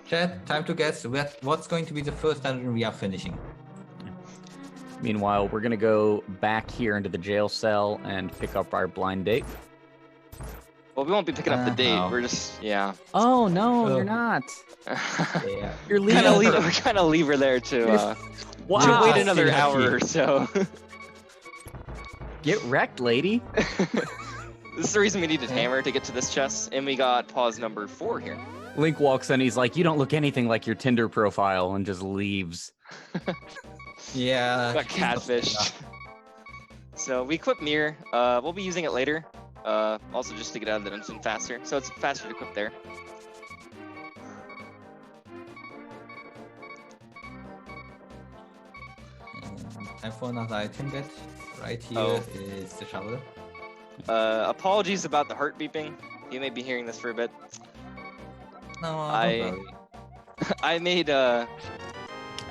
Chat, time to guess what's going to be the first dungeon we are finishing. Meanwhile, we're going to go back here into the jail cell and pick up our blind date. Well, we won't be picking up the date. No. We're just, yeah. Oh no, Oh. you're not. Yeah. You're We leaving. kind of leave her there to Wow. wait Just another see her hour or cheat. so. Get wrecked, lady. This is the reason we needed hammer to get to this chest, and we got pause number 4 here. Link walks in. He's like, "You don't look anything like your Tinder profile," and just leaves. Yeah. Got catfished. So we equip Mire. We'll be using it later. Also just to get out of the dungeon faster. So it's faster to equip there. Time for another item bet. Right here is Oh. the shovel. Apologies about the heart beeping. You may be hearing this for a bit. No, I- don't worry. I made I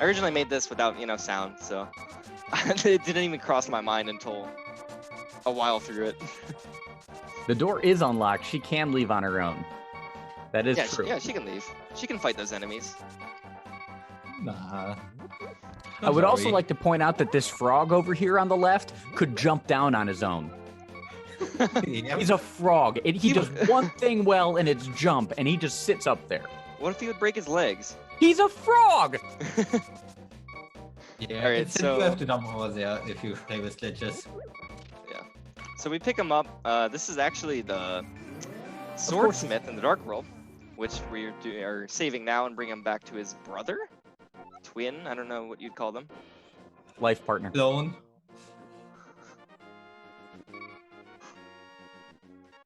originally made this without, sound, so it didn't even cross my mind until a while through it. The door is unlocked. She can leave on her own. That is Yeah, true. she can leave. She can fight those enemies. Nah. I would also like to point out that this frog over here on the left could jump down on his own. Yep. He's a frog, and he does one thing well, and it's jump, and he just sits up there. What if he would break his legs? He's a frog! Yeah, Alright, it's so- you have to jump over there if you play with glitches. So we pick him up. This is actually the course. swordsmith in the Dark World, which we are saving now and bring him back to his brother? Twin? I don't know what you'd call them. Life partner. Clone.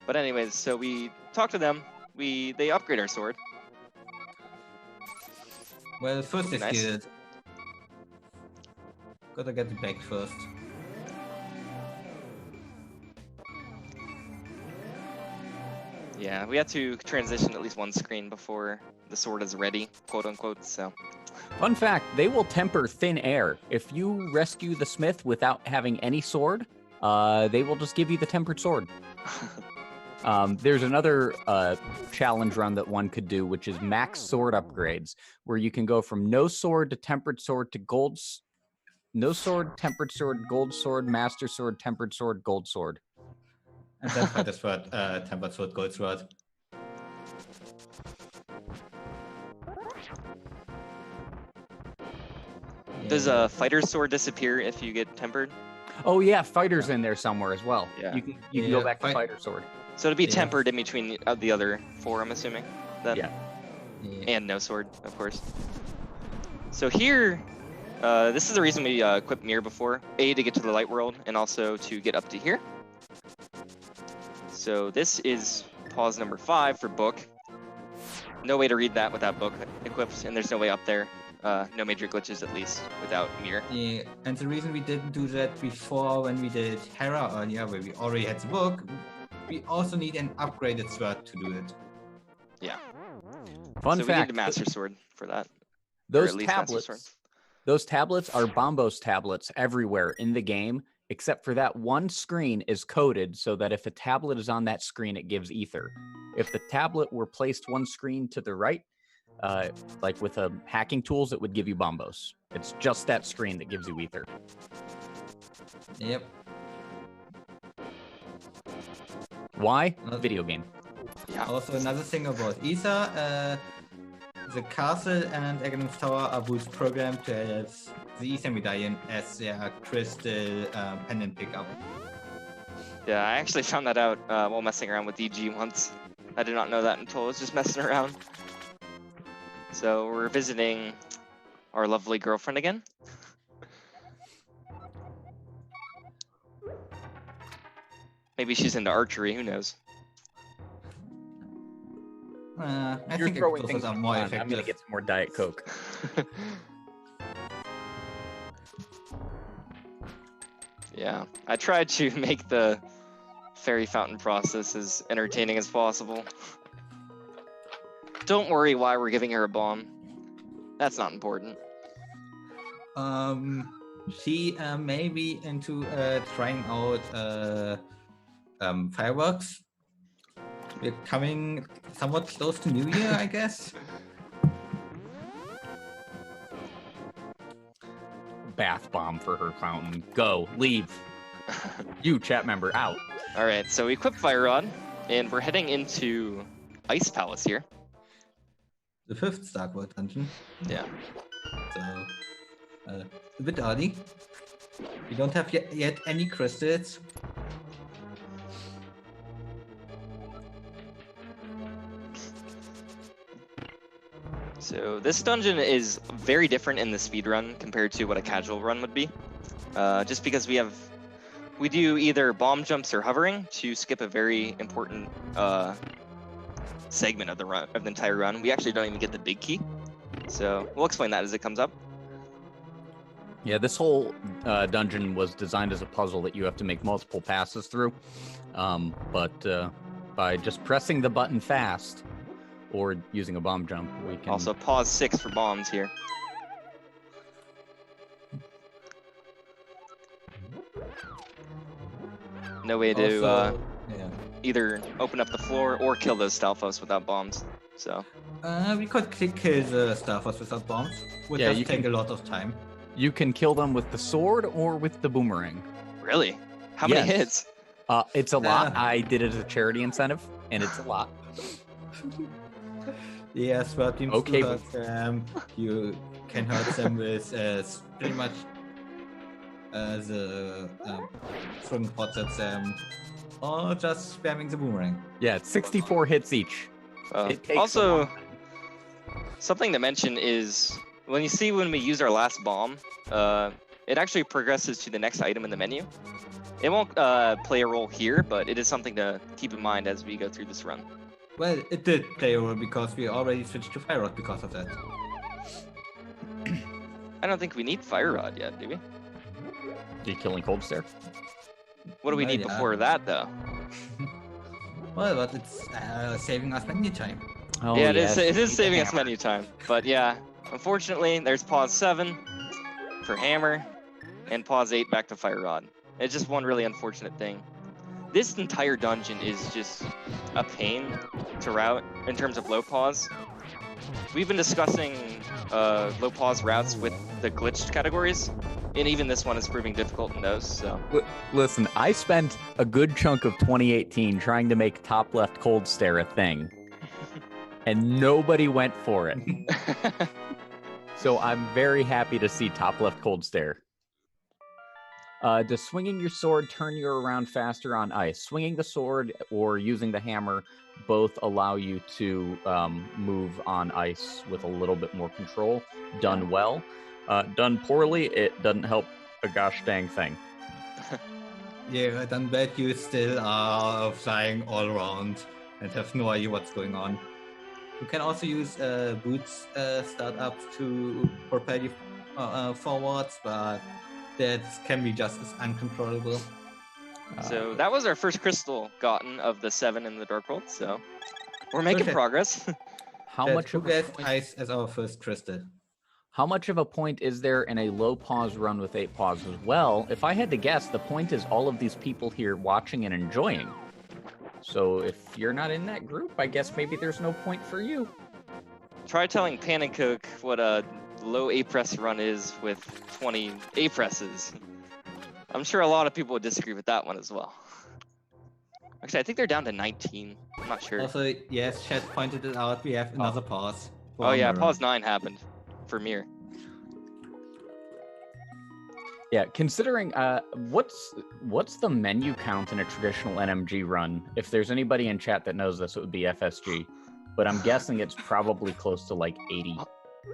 But anyways, so we talk to them. They upgrade our sword. Well, first let's Nice. get it. Gotta get the bag first. Yeah, we had to transition at least one screen before the sword is ready, quote unquote. So Fun fact, they will temper thin air. If you rescue the smith without having any sword, they will just give you the tempered sword. There's another challenge run that one could do, which is max sword upgrades, where you can go from no sword to tempered sword to gold, no sword, tempered sword, gold sword, master sword, tempered sword, gold sword. And then fight the sword, tempered sword, gold sword. does a fighter's sword disappear if you get tempered? Oh yeah, fighter's in there somewhere as well. Yeah. You can go Yeah, back to fight- fighter sword. So to be Yeah. tempered in between the other 4, I'm assuming. Then. Yeah. Yeah. And no sword, of course. So here, this is the reason we equipped Mire before. A, to get to the light world, and also to get up to here. So this is pause number 5 for book. No way to read that without book equipped, and there's no way up there. No major glitches, at least, without Mire. Yeah, and the reason we didn't do that before when we did Hera earlier, where we already had the book, we also need an upgraded sword to do it. Yeah. Fun so we fact, need a master sword for that. or those at least master sword. tablets, those tablets are Bombos tablets everywhere in the game, except for that one screen is coded so that if a tablet is on that screen, it gives ether. If the tablet were placed one screen to the right, like with hacking tools, it would give you Bombos. It's just that screen that gives you ether. Yep. Why? Uh, Video game. Yeah. Also, another thing about Ether, the castle and Agahnim Tower are both programmed to have the Ether medallion as their crystal pendant pickup. Yeah, I actually found that out while messing around with DG once. I did not know that until I was just messing around. So we're visiting our lovely girlfriend again. Maybe she's into archery, who knows? I You're think throwing those things are on. more I'm effective. gonna get some more Diet Coke. Yeah, I tried to make the fairy fountain process as entertaining as possible. Don't worry why we're giving her a bomb. That's not important. She may be into trying out fireworks. We're coming somewhat close to New Year, I guess. Bath bomb for her fountain. Go, leave. You, chat member, out. Alright, so we equip Fire Rod, And we're heading into Ice Palace here. The 5th Star World dungeon. Yeah. So, a bit early. We don't have yet any crystals. So this dungeon is very different in the speed run compared to what a casual run would be. Just because we do either bomb jumps or hovering to skip a very important segment of the entire run. We actually don't even get the big key. So we'll explain that as it comes up. Yeah, this whole dungeon was designed as a puzzle that you have to make multiple passes through. But by just pressing the button fast or using a bomb jump, we can... Also pause 6 for bombs here. No way to Also, either open up the floor or kill those Stalfos without bombs. So we could kill the Starfos without bombs. Would Yeah, just take a lot of time. You can kill them with the sword or with the boomerang. really, how many Yes. hits? It's a lot. I did it as a charity incentive, and it's a lot. Yes, but you Okay, hurt them. You can hurt them with pretty much the throwing pots at them, or just spamming the boomerang. Yeah, it's 64 hits each. It takes a Also, long something to mention is when we use our last bomb, it actually progresses to the next item in the menu. It won't play a role here, but it is something to keep in mind as we go through this run. Well, it did play a role because we already switched to Fire Rod because of that. I don't think we need Fire Rod yet, do we? You're killing Cold Stare. What do we Well, need yeah. before that, though? Well, but it's saving us menu time. Oh, Yeah, it yes, is you need the saving us hammer. menu time. But yeah, unfortunately, there's pause 7 for hammer, and pause 8 back to Fire Rod. It's just one really unfortunate thing. This entire dungeon is just a pain to route in terms of low pause. We've been discussing low pause routes with the glitched categories, and even this one is proving difficult in those. So Listen, I spent a good chunk of 2018 trying to make top left Cold Stare a thing, and nobody went for it. So I'm very happy to see top left Cold Stare. Does swinging your sword turn you around faster on ice? Swinging the sword or using the hammer both allow you to move on ice with a little bit more control. Done well. Done poorly, it doesn't help a gosh dang thing. Yeah, then bet you still are flying all around and have no idea what's going on. You can also use boots startups to propel you forwards, but that can be just as uncontrollable. So that was our first crystal gotten of the 7 in the Dark World, so we're making Okay. progress. How That much who of a gets point, ice as our first crystal? how much of a point is there in a low pause run with 8 pauses? Well, if I had to guess, the point is all of these people here watching and enjoying. So if you're not in that group, I guess maybe there's no point for you. Try telling Pan and Cook what a low A-press run is with 20 A-presses. I'm sure a lot of people would disagree with that one as well. Actually, I think they're down to 19. I'm not sure. Also, yes, Chet pointed it out. We have another pause. Oh yeah, Mire. pause 9 happened for Mire. Yeah, considering what's the menu count in a traditional NMG run? If there's anybody in chat that knows this, it would be FSG. But I'm guessing it's probably close to like 80.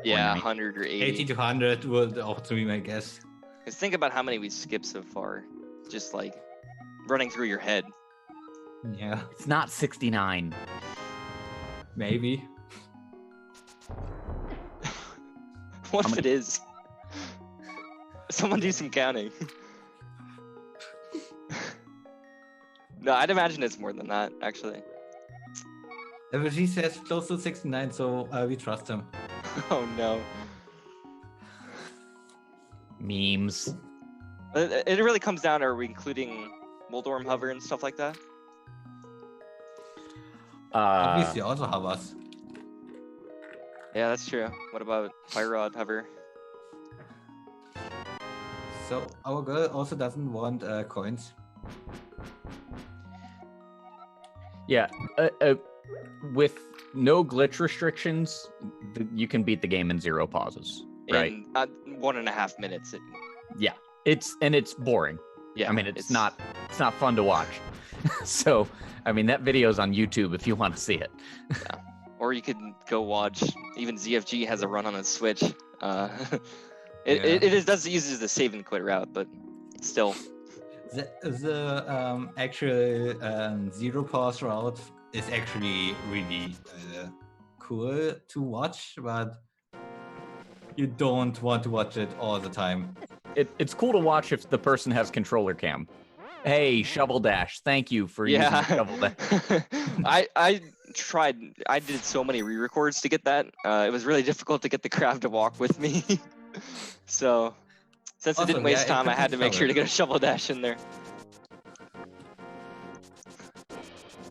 Yeah, 90. 100 or 80. 80 to 100 would also be my guess. Because think about how many we skipped so far. Just like running through your head. Yeah, It's not 69. maybe. What How if it is? Someone do some counting. No, I'd imagine it's more than that, actually. FSG says close to 69, so we trust him. Oh no. Memes. It really comes down to, are we including Moldorm hover and stuff like that? Obviously, also have us. Yeah, that's true. What about Fire Rod hover? So our girl also doesn't want coins. Yeah, with no glitch restrictions, you can beat the game in 0 pauses. Right? In 1.5 minutes. Yeah, it's boring. Yeah, I mean, it's not fun to watch. So, I mean, that video's on YouTube if you want to see it. Yeah. Or you could go watch. Even ZFG has a run on his Switch. It does uses the save and quit route, but still. The actual 0 pause route is actually really cool to watch, but you don't want to watch it all the time. It's cool to watch if the person has controller cam. Hey, Shovel Dash, thank you for using Shovel Dash. I tried. I did so many re-records to get that. It was really difficult to get the crowd to walk with me. So, since it didn't waste time, I had to make sure to get a Shovel Dash in there.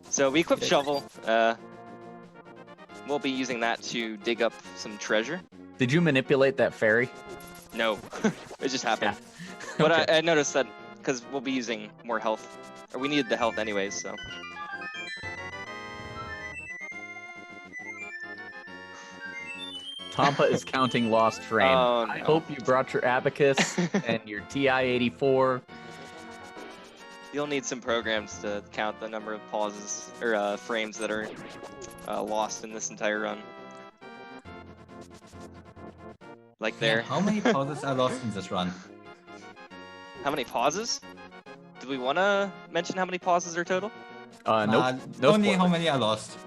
So we equipped Shovel. We'll be using that to dig up some treasure. Did you manipulate that fairy? No, it just happened. Yeah. But Okay. I noticed that because we'll be using more health, or we needed the health anyways, so. Tampa is counting lost frame. Oh, I no. hope you brought your abacus and your TI-84. You'll need some programs to count the number of pauses or frames that are lost in this entire run. Like there. How many pauses are lost in this run? How many pauses? Do we want to mention how many pauses are total? Nope. No only how spoilers. many are lost.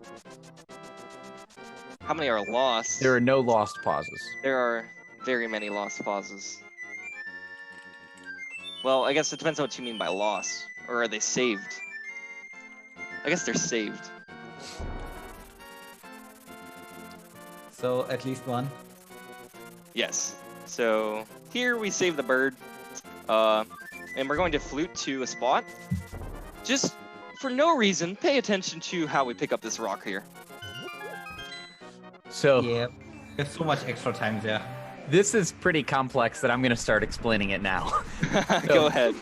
How many are lost? There are no lost pauses. There are very many lost pauses. Well, I guess it depends on what you mean by lost. Or are they saved? I guess they're saved. So at least one. Yes. So here we save the bird. And we're going to flute to a spot. Just for no reason, pay attention to how we pick up this rock here. So Yeah, there's so much extra time there. this is pretty complex that I'm going to start explaining it now. Go ahead.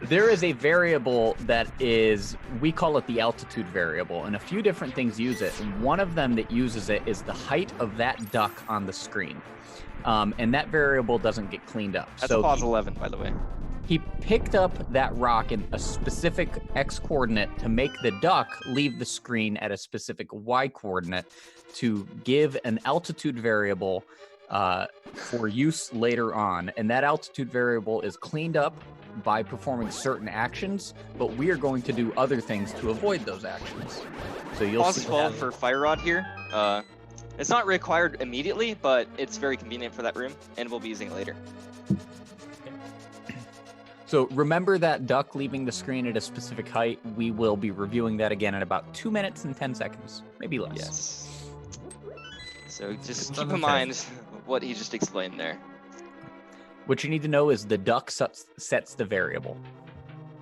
There is a variable that is, we call it the altitude variable, and a few different things use it. And one of them that uses it is the height of that duck on the screen. And that variable doesn't get cleaned up. That's a pause 11, by the way. He picked up that rock in a specific X coordinate to make the duck leave the screen at a specific Y coordinate to give an altitude variable for use later on. And that altitude variable is cleaned up by performing certain actions, but we are going to do other things to avoid those actions. So you'll Pause see 12 that. for Fire Rod here. It's not required immediately, but it's very convenient for that room, and we'll be using it later. So remember that duck leaving the screen at a specific height. We will be reviewing that again in about 2 minutes and 10 seconds, maybe less. Yes. So just It's keep on the in mind what he just explained there. What you need to know is the duck sets the variable,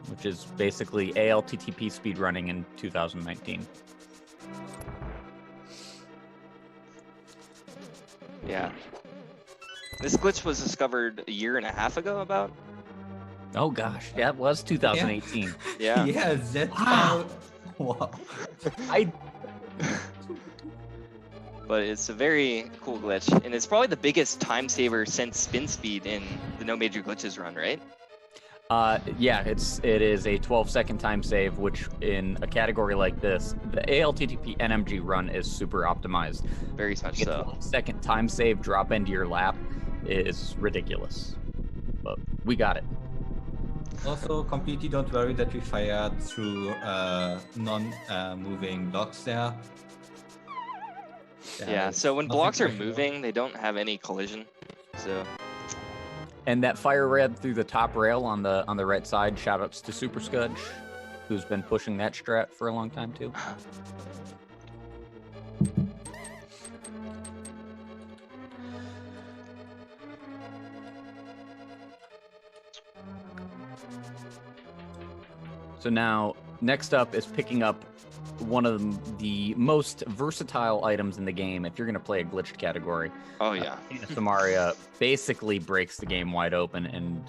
which is basically ALTTP speedrunning in 2019. Yeah. This glitch was discovered a year and a half ago, about. Oh gosh, that was 2018. Yeah. Yeah, that's Wow. Wow. I But it's a very cool glitch, and it's probably the biggest time saver since spin speed in the No Major Glitches run, right? yeah, it is a 12-second time save, which in a category like this, the ALTTP NMG run is super optimized. Very much A so. 12-second time save drop into your lap is ridiculous, but we got it. Also, completely don't worry that we fired through non-moving blocks there. Yeah, so when nothing blocks are special. moving, they don't have any collision. So And that fire red through the top rail on the right side. Shoutouts to Super Scudge, who's been pushing that strat for a long time too. So now, next up is picking up one of the most versatile items in the game if you're going to play a glitched category. oh yeah. Samaria basically breaks the game wide open and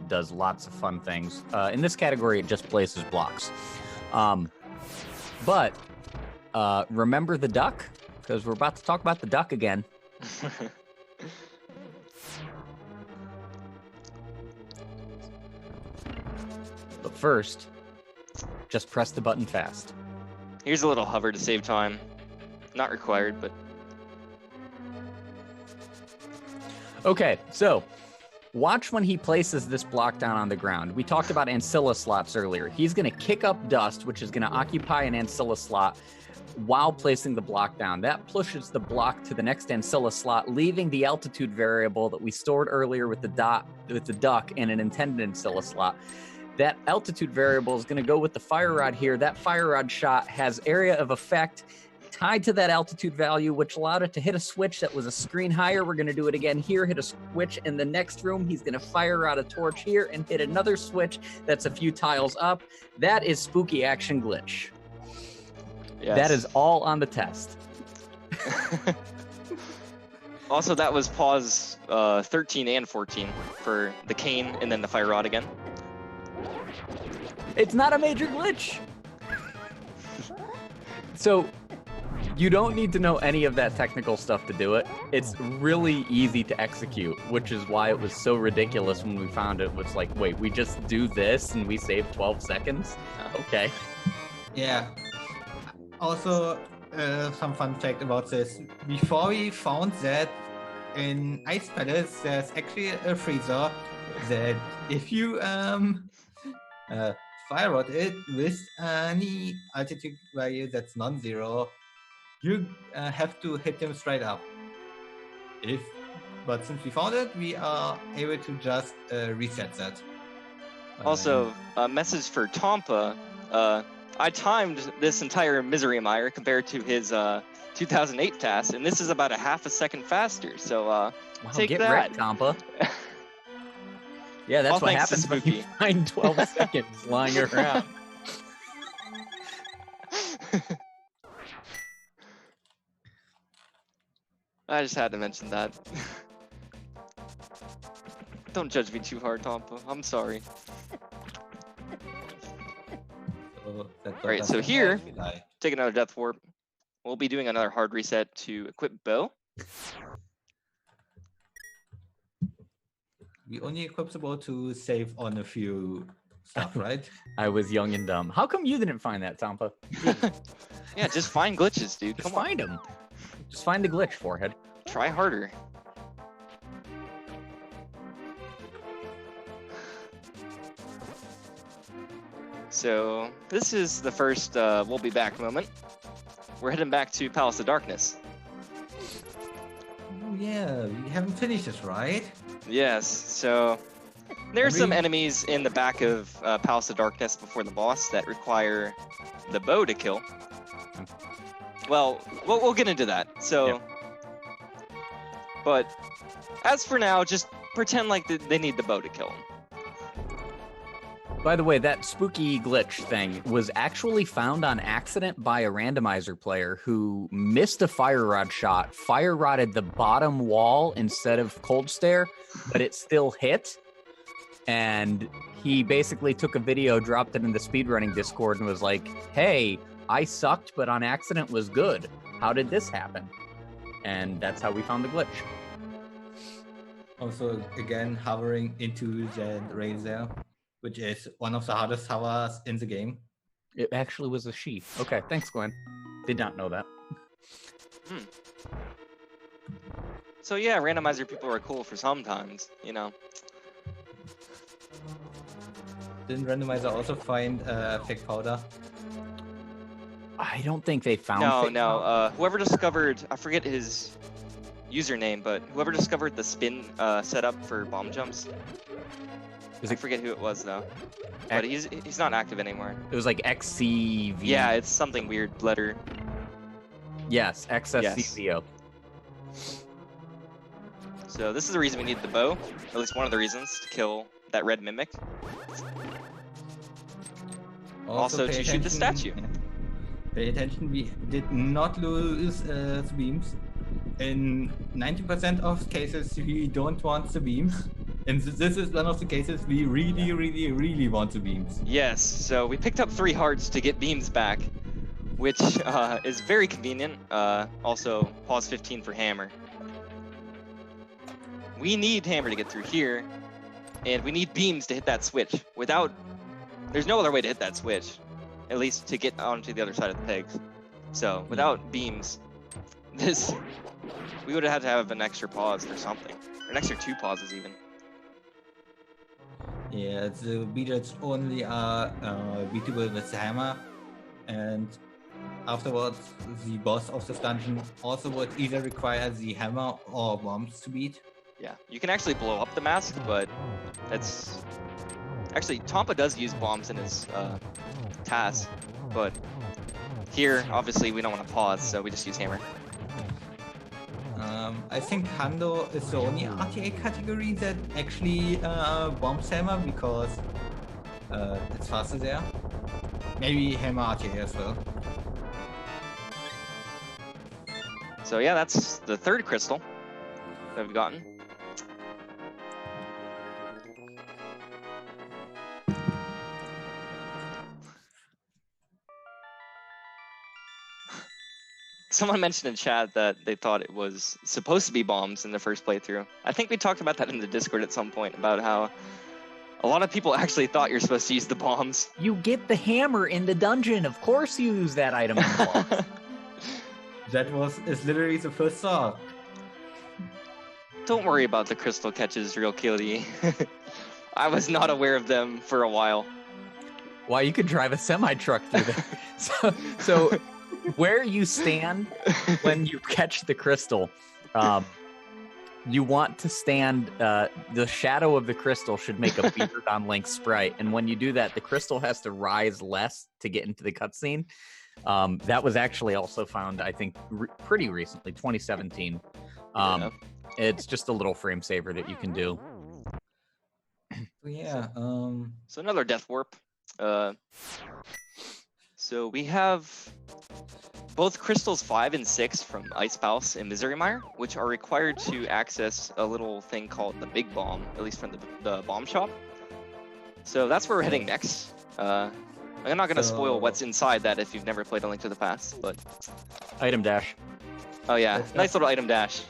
does lots of fun things. In this category, it just places blocks. But remember the duck? Because we're about to talk about the duck again. But first, just press the button fast. Here's a little hover to save time. Not required, but Okay, so watch when he places this block down on the ground. We talked about ancilla slots earlier. He's going to kick up dust, which is going to occupy an ancilla slot while placing the block down. That pushes the block to the next ancilla slot, leaving the altitude variable that we stored earlier with the duck in an intended ancilla slot. That altitude variable is going to go with the fire rod here. That fire rod shot has area of effect tied to that altitude value, which allowed it to hit a switch that was a screen higher. We're going to do it again here, hit a switch in the next room. He's going to fire out a torch here and hit another switch that's a few tiles up. That is spooky action glitch. yes. That is all on the test. Also, that was pause 13 and 14 for the cane and then the fire rod again. It's not a major glitch. So you don't need to know any of that technical stuff to do it. It's really easy to execute, which is why it was so ridiculous when we found it. Was like, wait, we just do this and we save 12 seconds? Okay. Yeah. Also, some fun fact about this. Before we found that in Ice Palace, there's actually a freezer that if you fire rod it with any altitude value that's non-zero, you have to hit him straight up. But since we found it, we are able to just reset that. Also, a message for Tompa. I timed this entire Misery Mire compared to his 2008 TAS, and this is about a half a second faster. So Wow, take get that. wrecked, Tompa. Yeah, that's All what thanks to happens when you Spooky. find 12 seconds lying around. I just had to mention that. Don't judge me too hard, Tompa. I'm sorry. Alright, so here, take another Death Warp. We'll be doing another hard reset to equip Bow. We only equip the bow to save on a few stuff, right? I was young and dumb. How come you didn't find that, Tompa? Yeah, just find glitches, dude. Just Come on. find him. Just find the glitch, Forehead. Try harder. So, this is the first we'll be back moment. We're heading back to Palace of Darkness. Oh yeah, we haven't finished this, right? Yes, so there's some enemies in the back of Palace of Darkness before the boss that require the bow to kill. Well, we'll get into that. So, but as for now, just pretend like they need the bow to kill him. By the way, that spooky glitch thing was actually found on accident by a randomizer player who missed a fire rod shot, fire rodded the bottom wall instead of cold stare, but it still hit. And he basically took a video, dropped it in the speedrunning Discord, and was like, hey, I sucked, but on accident was good. How did this happen? And that's how we found the glitch. Also, again, hovering into the rails there, which is one of the hardest hovers in the game. It actually was a she. Okay, thanks, Glenn. Did not know that. So yeah, randomizer people are cool for sometimes, you know. Didn't randomizer also find fake powder? I don't think they found No. Whoever discovered, I forget his username, but whoever discovered the spin setup for bomb jumps. I forget who it was though. But he's not active anymore. It was like XCV. Yeah, it's something weird letter. Yes, XSCVO. So this is the reason we need the bow. At least one of the reasons to kill that red mimic. Also to shoot the statue. Pay attention, we did not lose the beams. In 90% of cases, we don't want the beams. And this is one of the cases we really want the beams. Yes, so we picked up 3 hearts to get beams back. which is very convenient. Also, pause 15 for hammer. We need hammer to get through here, and we need beams to hit that switch. There's no other way to hit that switch, at least to get onto the other side of the pegs. So without beams, we would have had to have an extra pause or something, or an extra 2 pauses even. Yeah, the beaters only are beatable with the hammer, and afterwards the boss of this dungeon also would either require the hammer or bombs to beat. Yeah, you can actually blow up the mask, but that's... Actually, Tompa does use bombs in his TAS, but here, obviously, we don't want to pause, so we just use hammer. I think Hando is the only RTA category that actually bombs hammer because it's faster there. Maybe hammer RTA as well. So yeah, that's the 3rd crystal that we've gotten. Someone mentioned in chat that they thought it was supposed to be bombs in the first playthrough. I think we talked about that in the Discord at some point, about how a lot of people actually thought you're supposed to use the bombs. You get the hammer in the dungeon. Of course you use that item in the boss. That is literally the first thought. Don't worry about the crystal catches, Real Killy. I was not aware of them for a while. Why, you could drive a semi-truck through there. So where you stand when you catch the crystal, you want to stand, the shadow of the crystal should make a beard on Link's sprite. And when you do that, the crystal has to rise less to get into the cutscene. That was actually also found, I think, pretty recently, 2017. Yeah. It's just a little frame saver that you can do. Yeah. So another death warp. So we have both crystals 5 and 6 from Ice Palace and Misery Mire, which are required to access a little thing called the Big Bomb, at least from the bomb shop. So that's where we're heading next. I'm not going to spoil what's inside that if you've never played A Link to the Past, but... Item dash. Oh yeah, nice little item dash.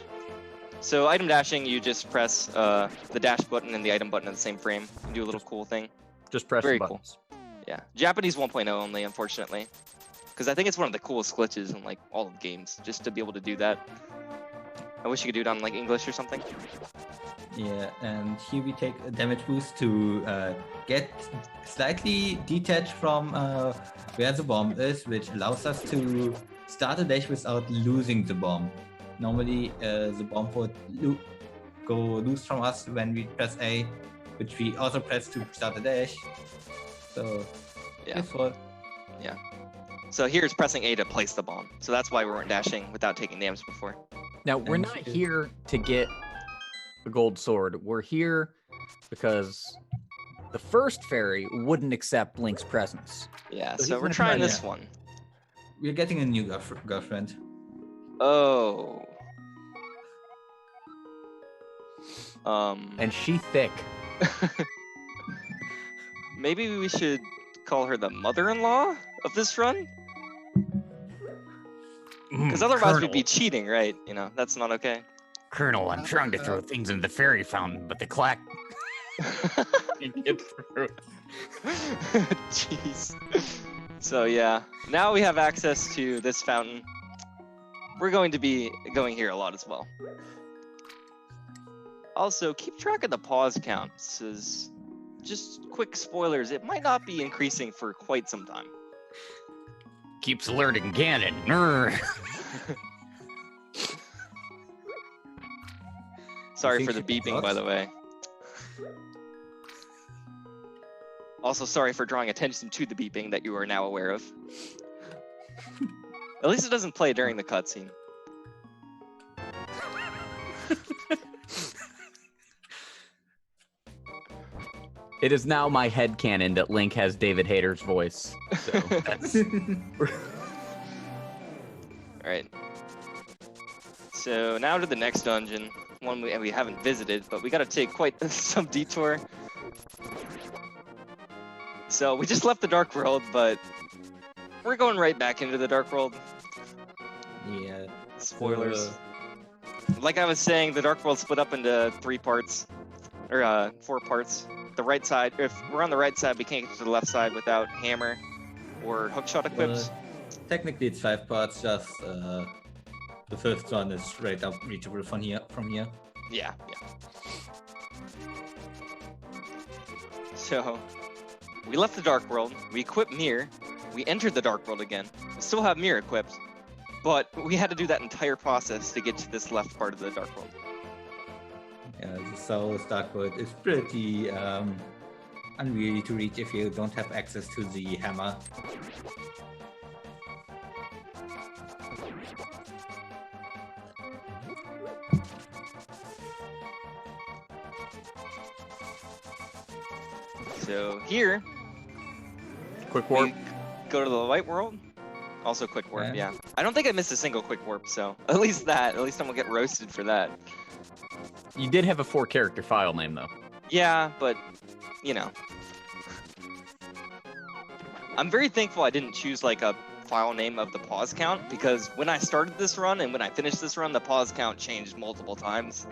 So item dashing, you just press the dash button and the item button in the same frame. You do a little cool thing. Just press Very the cool. buttons. Yeah, Japanese 1.0 only, unfortunately. Because I think it's one of the coolest glitches in like all of games, just to be able to do that. I wish you could do it on like English or something. Yeah, and here we take a damage boost to get slightly detached from where the bomb is, which allows us to start a dash without losing the bomb. Normally, the bomb would go loose from us when we press A, which we also press to start a dash. So, Yeah. useful. Yeah. So here's pressing A to place the bomb. So that's why we weren't dashing without taking damage before. Now, we're not here to get a gold sword. We're here because the first fairy wouldn't accept Link's presence. Yeah, So so he's we're gonna trying try- this yeah. one. We're getting a new girlfriend. Oh. And she thick. Maybe we should call her the mother-in-law of this run? Because otherwise we'd be cheating, right? You know, that's not okay. Colonel, I'm trying to throw things in the fairy fountain, but the clack can't get through. Jeez. So yeah, now we have access to this fountain. We're going to be going here a lot as well. Also, keep track of the pause count. This is just quick spoilers. It might not be increasing for quite some time. Keeps alerting Ganon. Grr. Sorry think for the she beeping, by forgot? the way. Also, sorry for drawing attention to the beeping that you are now aware of. At least it doesn't play during the cutscene. It is now my headcanon that Link has David Hayter's voice. So that's... Alright. So now to the next dungeon. One we haven't visited, but we gotta take quite some detour. So we just left the Dark World, but we're going right back into the Dark World. Yeah. Spoilers. Like I was saying, the Dark World split up into 3 parts, or 4 parts. The right side, if we're on the right side, we can't get to the left side without hammer or hookshot equips. Technically, it's 5 parts. Just the first one is straight up reachable from here. Yeah. So, we left the Dark World, we equipped Mire, we entered the Dark World again. We still have Mire equipped, but we had to do that entire process to get to this left part of the Dark World. Yeah, the South Dark World is pretty unwieldy to reach if you don't have access to the hammer. So here, Quick warp. we go to the White World. Also quick warp, Yeah. yeah. I don't think I missed a single quick warp, so at least I won't get roasted for that. You did have a 4-character file name though. Yeah, but, you know. I'm very thankful I didn't choose like a file name of the pause count, because when I started this run and when I finished this run, the pause count changed multiple times.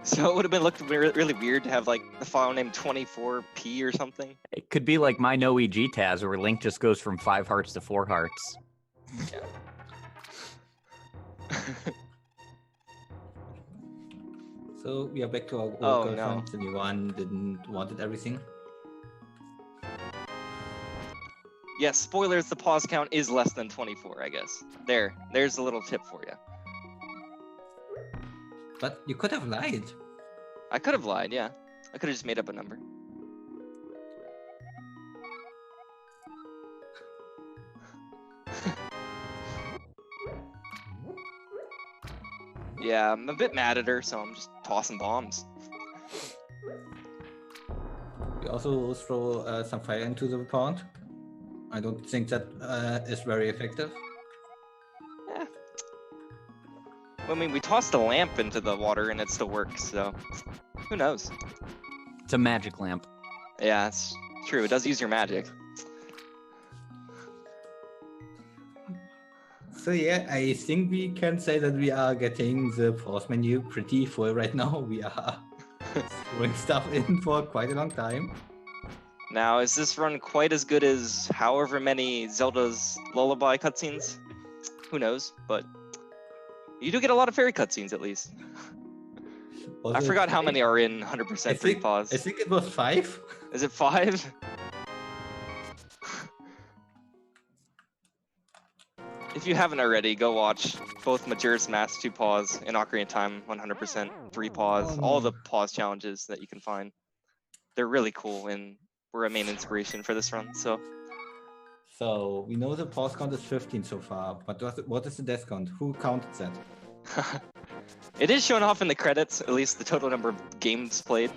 So it would have been looked really weird to have like the file name 24p or something. It could be like my no EG TAS, where Link just goes from 5 hearts to 4 hearts. So we are back to our old Oh, girlfriend. The new one didn't wanted everything. Yes, spoilers, the pause count is less than 24, I guess. There's a little tip for you. But you could have lied. I could have lied, yeah. I could have just made up a number. Yeah, I'm a bit mad at her, so I'm just tossing bombs. We also throw some fire into the pond. I don't think that is very effective. Eh. I mean, we tossed a lamp into the water and it still works, so who knows? It's a magic lamp. Yeah, it's true. It does use your magic. So yeah, I think we can say that we are getting the pause menu pretty full right now. We are throwing stuff in for quite a long time. Now, is this run quite as good as however many Zelda's Lullaby cutscenes? Who knows, but you do get a lot of fairy cutscenes at least. Was I it forgot how five? many are in I 100% free think, pause. I think it was 5. Is it 5? If you haven't already, go watch both Majora's Mask 2 pause and Ocarina of Time 100% 3 pause. All the pause challenges that you can find. They're really cool and were a main inspiration for this run. So So we know the pause count is 15 so far, but what is the death count? Who counted that? it is shown off in the credits, at least the total number of games played,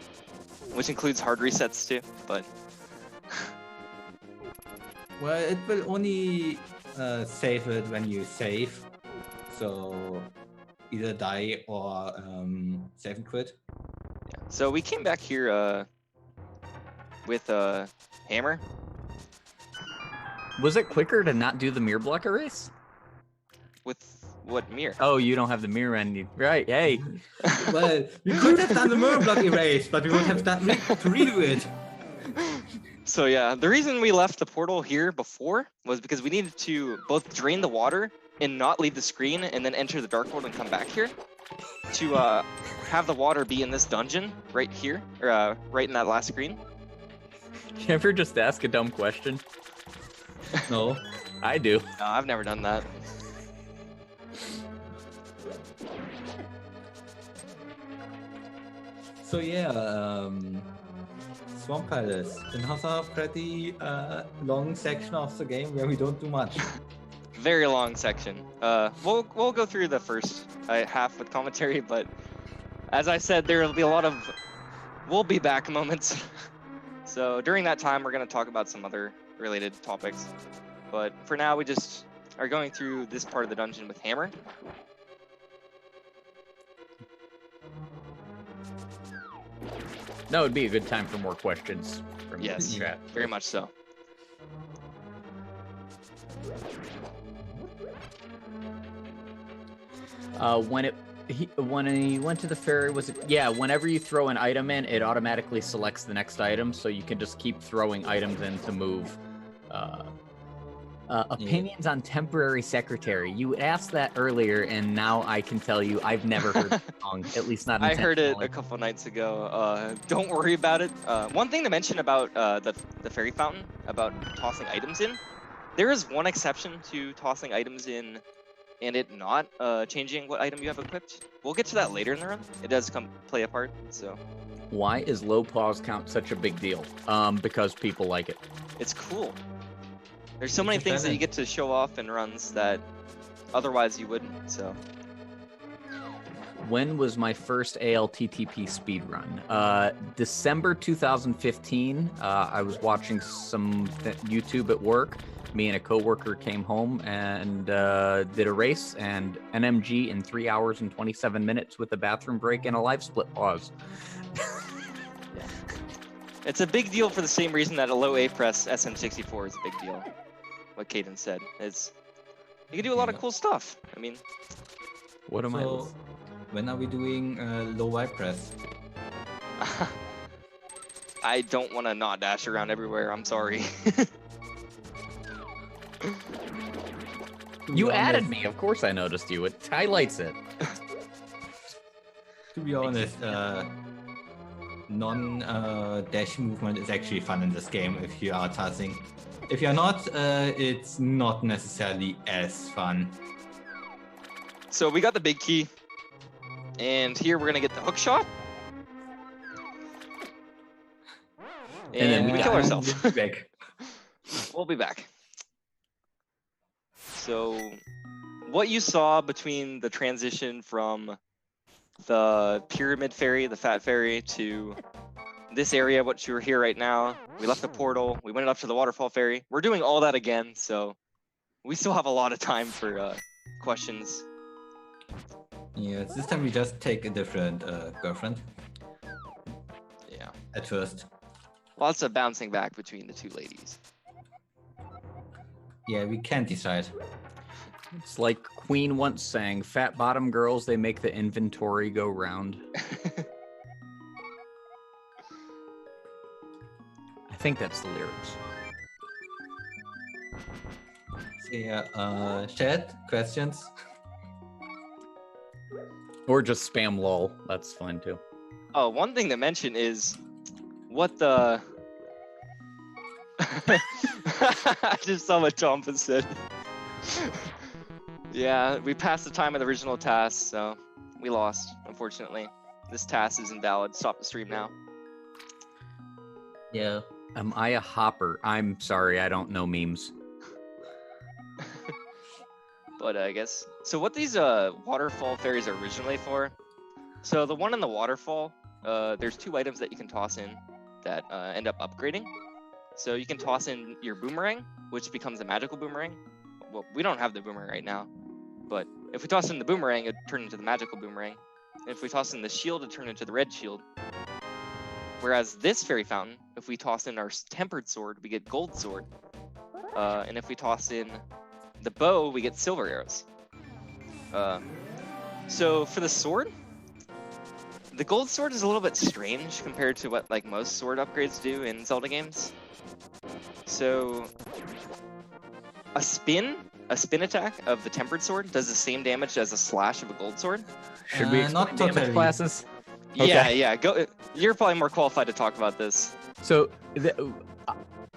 which includes hard resets too. But Well, it will only save it when you save. So either die or save and quit. so we came back here with hammer. Was it quicker to not do the mirror blocker race? With what mirror? Oh, you don't have the mirror end. Right, hey. Well, we could have done the mirror block erase, but we would have done to redo it. So yeah, the reason we left the portal here before was because we needed to both drain the water and not leave the screen and then enter the Dark World and come back here to have the water be in this dungeon right here, or right in that last screen. You ever just ask a dumb question? No. I do. No, I've never done that. So yeah, Swamp Palace. Another pretty long section of the game where we don't do much. Very long section. We'll go through the first half with commentary, but as I said, there will be a lot of we'll be back moments. So during that time, we're going to talk about some other related topics. But for now, we just are going through this part of the dungeon with Hammer. That would be a good time for more questions from Yes. the chat. Very much so. When he went to the ferry, was it? Yeah, whenever you throw an item in, it automatically selects the next item, so you can just keep throwing items in to move. Opinions on temporary secretary. You asked that earlier, and now I can tell you I've never heard the song, at least not I heard it intentionally. a couple nights ago. Don't worry about it. One thing to mention about the fairy fountain, about tossing items in, there is one exception to tossing items in and it not changing what item you have equipped. We'll get to that later in the run. It does play a part, so. Why is low pause count such a big deal? Because people like it. It's cool. There's so many It's things that you exciting. get to show off in runs that otherwise you wouldn't, so. When was my first ALTTP speedrun? December 2015. I was watching some YouTube at work. Me and a coworker came home and did a race and NMG in 3 hours and 27 minutes with a bathroom break and a live split pause. It's a big deal for the same reason that a low A press SM64 is a big deal. What Caden said is, you can do a lot of Yeah. cool stuff. I mean, What am So, when are we doing low Y press? I don't want to not dash around everywhere. I'm sorry. To You be added honest- me. Of course I noticed you. It highlights it. To be honest, non-dash movement is actually fun in this game if you are tossing. If you're not, it's not necessarily as fun. So we got the big key, and here we're gonna get the hook shot, And then we we kill die. ourselves. Back. We'll be back. So, what you saw between the transition from the pyramid fairy, the fat fairy, to this area, what you're here right now, we left the portal, we went up to the waterfall fairy. We're doing all that again, so we still have a lot of time for questions. Yeah, this time we just take a different girlfriend Yeah, at first. lots of bouncing back between the two ladies. Yeah, we can't decide. It's like Queen once sang, "Fat bottom girls, they make the inventory go round." I think that's the lyrics. So yeah, chat, questions? Or just spam lol. That's fine too. Oh, one thing to mention is what the. I just saw what Tompa said. Yeah, we passed the time of the original TAS, so we lost, unfortunately. This TAS is invalid. Stop the stream now. Yeah. Am I a hopper? I'm sorry, I don't know memes. But I guess. So what these waterfall fairies are originally for? So the one in the waterfall, there's two items that you can toss in that end up upgrading. So you can toss in your boomerang, which becomes a magical boomerang. Well, we don't have the boomerang right now, but if we toss in the boomerang, it'd turn into the magical boomerang. And if we toss in the shield, it'd turn into the red shield. Whereas this fairy fountain, if we toss in our tempered sword, we get gold sword. And if we toss in the bow, we get silver arrows. So for the sword, the gold sword is a little bit strange compared to what like most sword upgrades do in Zelda games. So a spin attack of the tempered sword does the same damage as a slash of a gold sword. Should we Not explain damage totally. classes? Yeah, yeah. Go. You're probably more qualified to talk about this. So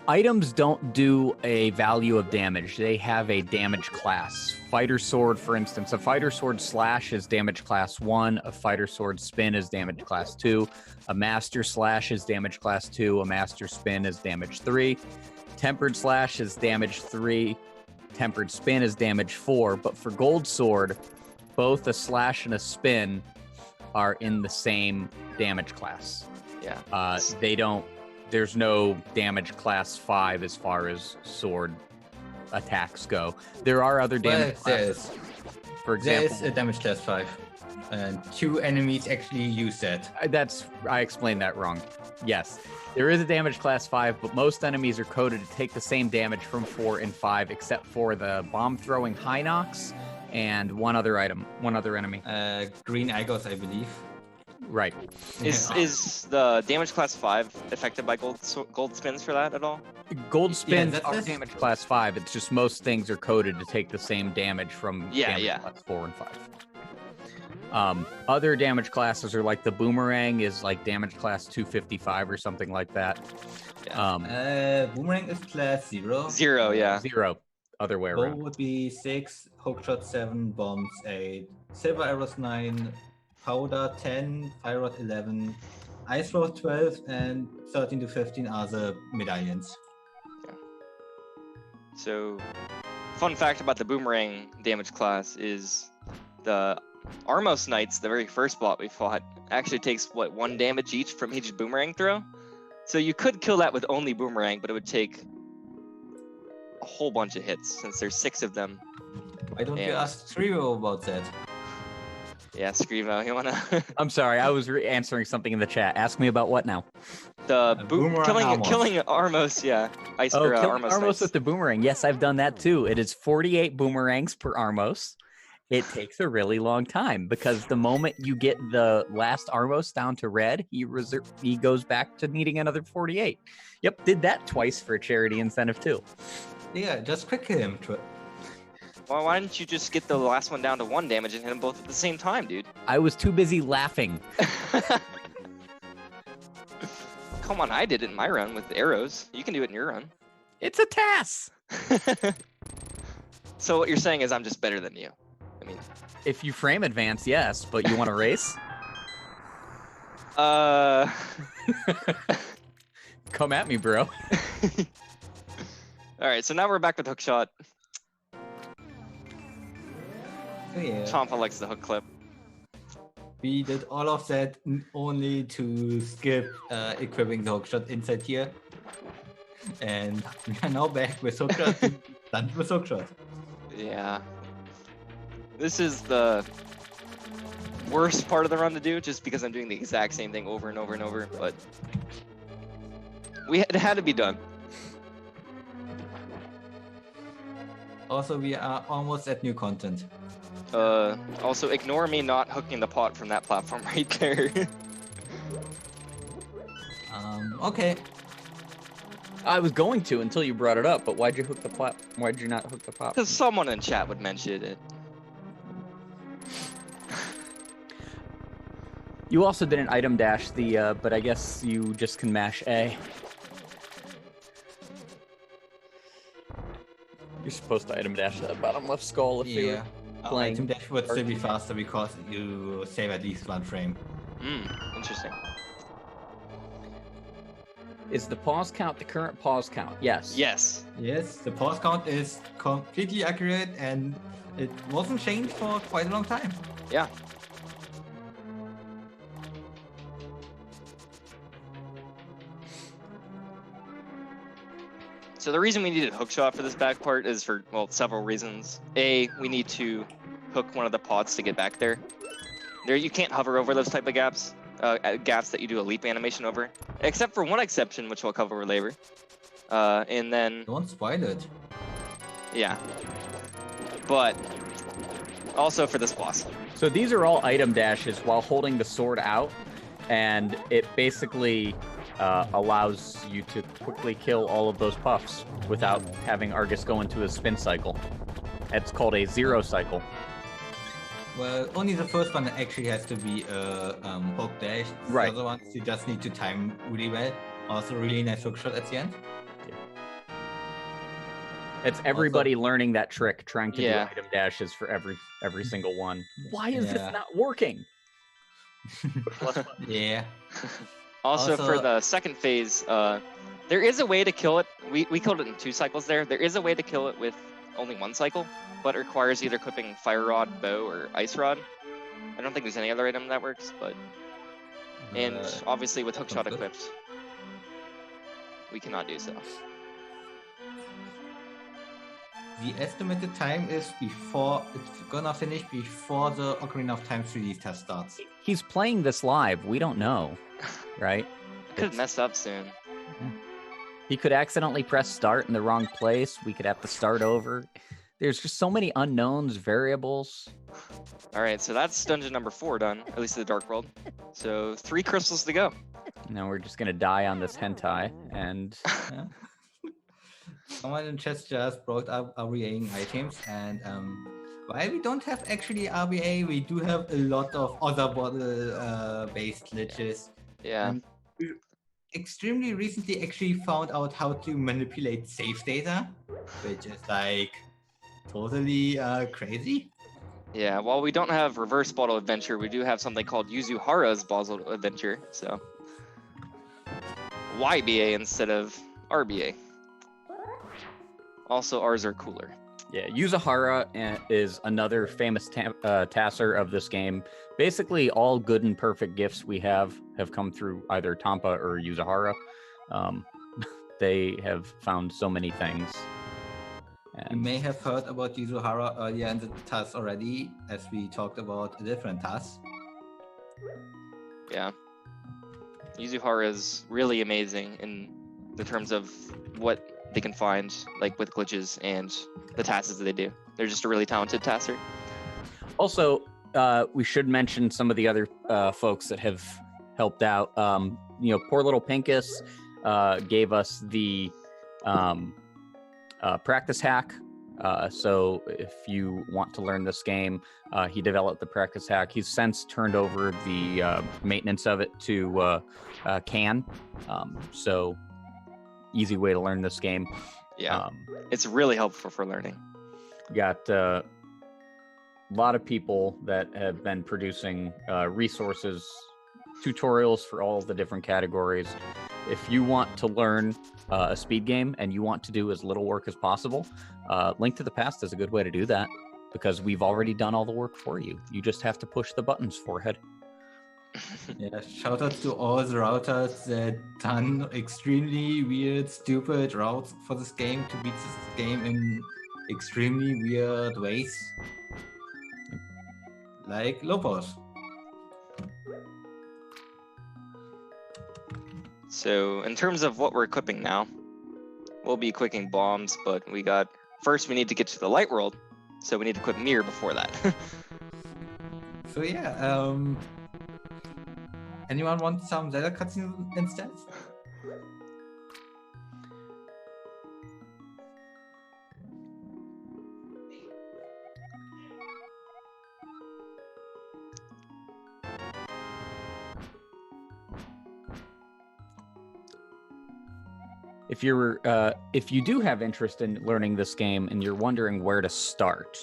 items don't do a value of damage. They have a damage class. Fighter sword, for instance, a fighter sword slash is damage class 1. A fighter sword spin is damage class 2. A master slash is damage class 2. A master spin is damage 3. Tempered slash is damage 3. Tempered spin is damage 4. But for gold sword, both a slash and a spin are in the same damage class. Yeah. They don't. There's no damage class 5 as far as sword attacks go. There are other damage Well, classes. For there example, is a damage class 5. And 2 enemies actually use that. I explained that wrong. Yes, there is a damage class 5, but most enemies are coded to take the same damage from 4 and 5, except for the bomb throwing Hinox and one other enemy. Green Igos, I believe. Right. Is the damage class 5 affected by gold spins for that at all? Gold spins that's are this- damage class 5. It's just most things are coded to take the same damage from damage class 4 and 5. Other damage classes are like the boomerang is like damage class 255 or something like that. Boomerang is class 0. 0, yeah. 0. Other way Bow around. would be 6, hookshot 7, bombs 8, silver arrows 9, powder 10, fire rod 11, ice rod 12, and 13 to 15 are the medallions. So, fun fact about the boomerang damage class is the Armos Knights, the very first bot we fought, actually takes, 1 damage each from each boomerang throw? So you could kill that with only boomerang, but it would take a whole bunch of hits, since there's 6 of them. Why don't you And- ask Screevo about that? Yeah, Screevo, you wanna... I'm sorry, I was answering something in the chat. Ask me about what now? Boomerang killing Armos, yeah. Ice Oh, or killing Armos Armos Knights. with the boomerang. Yes, I've done that too. It is 48 boomerangs per Armos. It takes a really long time because the moment you get the last Armos down to red, he goes back to needing another 48. Yep, did that twice for a charity incentive too. Yeah, just quick kill him. Well, why didn't you just get the last one down to 1 damage and hit them both at the same time, dude? I was too busy laughing. Come on, I did it in my run with the arrows. You can do it in your run. It's a TAS. So what you're saying is I'm just better than you. I mean, If you frame advance, yes, but you want to race? uh... Come at me, bro. Alright, so now we're back with hookshot. Oh, yeah. Champa likes the hook clip. We did all of that only to skip equipping the hookshot inside here. And we are now back with hookshot. Done with hookshot. Yeah. This is the worst part of the run to do, just because I'm doing the exact same thing over and over and over, but it had to be done. Also, we are almost at new content. Also, ignore me not hooking the pot from that platform right there. Okay. I was going to until you brought it up, but why'd you hook the pot? Why'd you not hook the pot? Because someone in chat would mention it. You also didn't item dash the, but I guess you just can mash A. You're supposed to item dash that bottom left skull if you're Yeah. playing. Item dash would still be faster because you save at least 1 frame. Interesting. Is the pause count the current pause count? Yes. Yes. Yes, the pause count is completely accurate and it wasn't changed for quite a long time. Yeah. So the reason we needed hookshot for this back part is for, well, several reasons. A, we need to hook one of the pots to get back there. You can't hover over those type of gaps. Gaps that you do a leap animation over, except for one exception, which we'll cover later. And then, Don't spoil it. yeah. But also for this boss. So these are all item dashes while holding the sword out, and it basically allows you to quickly kill all of those puffs without having Argus go into a spin cycle. It's called a 0 cycle. Well, only the first one actually has to be a hook dash. Right. The other ones you just need to time really well. Also, really nice hook shot at the end. It's everybody learning that trick, trying to Yeah. do item dashes for every single one. Why is Yeah. this not working? Yeah. Also, for Also- the second phase, there is a way to kill it. We killed it in 2 cycles there. There is a way to kill it with only 1 cycle, but it requires either equipping Fire Rod, Bow, or Ice Rod. I don't think there's any other item that works, but... And obviously with Hookshot sounds good. equipped, we cannot do so. The estimated time is before it's gonna finish before the Ocarina of Time 3D test starts. He's playing this live. We don't know, right? Could mess up soon. He could accidentally press start in the wrong place. We could have to start over. There's just so many unknowns, variables. All right, so that's dungeon number 4 done, at least in the Dark World. So 3 crystals to go. Now we're just gonna die on this hentai, and Yeah. Someone in chat just brought up RBA items, and while we don't have actually RBA, we do have a lot of other bottle-based glitches. Yeah. We extremely recently actually found out how to manipulate save data, which is like totally crazy. Yeah, while we don't have reverse bottle adventure, we do have something called Yuzuhara's bottle adventure. So YBA instead of RBA. Also, ours are cooler. yeah, Yuzuhara is another famous TASer of this game. Basically, all good and perfect gifts we have come through either Tampa or Yuzuhara. They have found so many things. You And may have heard about Yuzuhara earlier in the TAS already, as we talked about a different TAS. Yeah. Yuzuhara is really amazing in the terms of what they can find, like with glitches and the tasks that they do. They're just a really talented TASer. also, we should mention some of the other folks that have helped out. Poor little Pinkus gave us the practice hack. So if you want to learn this game, he developed the practice hack. He's since turned over the maintenance of it to Can. So easy way to learn this game. Yeah, it's really helpful for learning. Got a lot of people that have been producing resources, tutorials for all of the different categories. If you want to learn a speed game and you want to do as little work as possible, Link to the Past is a good way to do that, because we've already done all the work for you. You just have to push the buttons, forehead. Yeah, shout out to all the routers that done extremely weird, stupid routes for this game to beat this game in extremely weird ways. Like Lopos. So in terms of what we're equipping now, we'll be equipping bombs, but first we need to get to the light world, so we need to equip Mire before that. So yeah, anyone want some Zelda cutscenes instead? If you do have interest in learning this game and you're wondering where to start,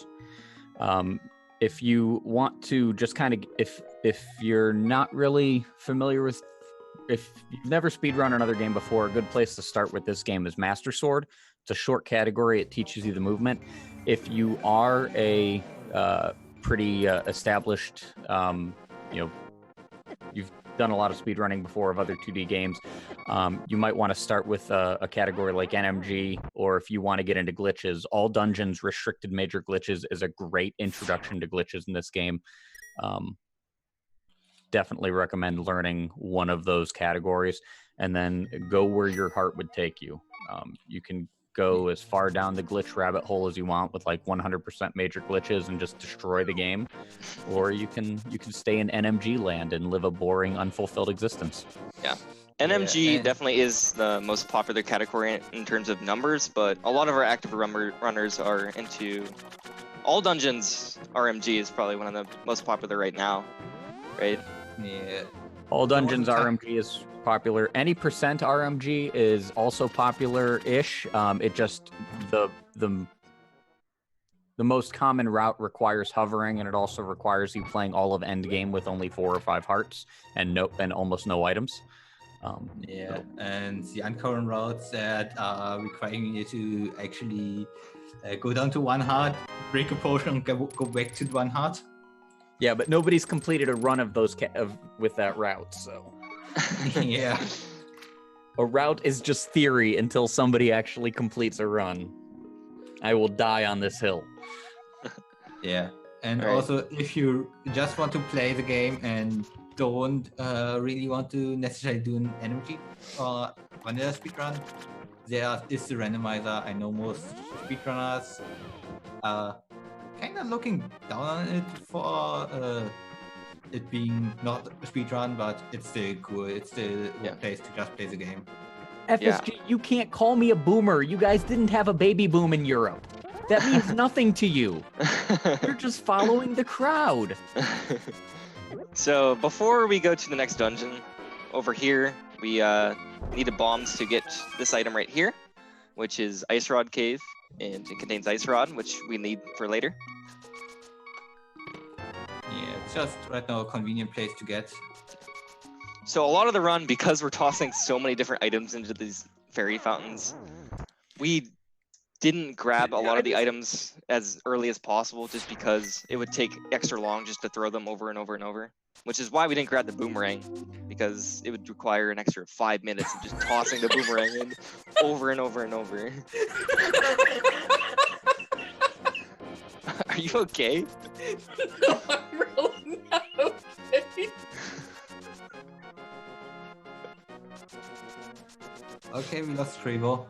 if you want to just kind of, if you're not really familiar with, if you've never speedrun another game before, a good place to start with this game is Master Sword. It's a short category. It teaches you the movement. If you are a pretty established, you've done a lot of speedrunning before of other 2D games, you might want to start with a category like NMG, or if you want to get into glitches, All Dungeons Restricted Major Glitches is a great introduction to glitches in this game. Definitely recommend learning one of those categories, and then go where your heart would take you. You can go as far down the glitch rabbit hole as you want with like 100% major glitches and just destroy the game, or you can stay in NMG land and live a boring, unfulfilled existence. Yeah. NMG Yeah, definitely is the most popular category in terms of numbers, but a lot of our active runners are into All Dungeons. RMG is probably one of the most popular right now, right? Yeah. All Dungeons Someone RMG is popular. Any percent RMG is also popular-ish. It just the most common route requires hovering, and it also requires you playing all of Endgame with only 4 or 5 hearts and almost no items. Yeah, and the uncommon routes that are requiring you to actually go down to 1 heart, break a potion, and go back to 1 heart. Yeah, but nobody's completed a run of those with that route, so Yeah. a route is just theory until somebody actually completes a run. I will die on this hill. Yeah. And Alright. also, if you just want to play the game and don't really want to necessarily do an energy or vanilla speedrun, there is the randomizer. I know most speedrunners are kind of looking down on it for it being not a speedrun, but it's still cool. It's still a place to just play the game. FSG, you can't call me a boomer. You guys didn't have a baby boom in Europe. That means nothing to you. You're just following the crowd. So before we go to the next dungeon, over here we needed bombs to get this item right here, which is Ice Rod Cave, and it contains Ice Rod, which we need for later. Yeah, it's just right now a convenient place to get. So a lot of the run, because we're tossing so many different items into these fairy fountains, we didn't grab a lot of the items as early as possible just because it would take extra long just to throw them over and over and over. Which is why we didn't grab the boomerang, because it would require an extra 5 minutes of just tossing the boomerang in over and over and over. Are you okay? No, I'm really not okay. Okay, we lost Screevo.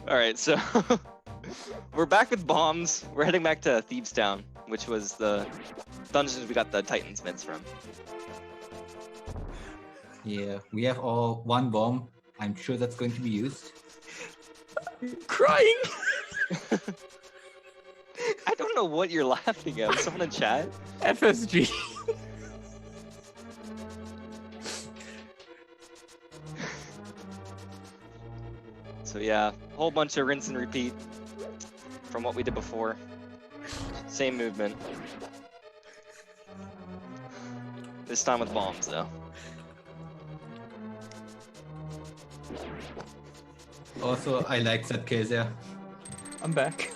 Alright, so we're back with bombs. We're heading back to Thieves Town, which was the dungeons we got the Titan's Mitts from. Yeah, we have all one bomb. I'm sure that's going to be used. Crying. I don't know what you're laughing at. Someone in chat? FSG. So yeah, a whole bunch of rinse and repeat from what we did before. Same movement. This time with bombs though. Also, I like that kill there. I'm back.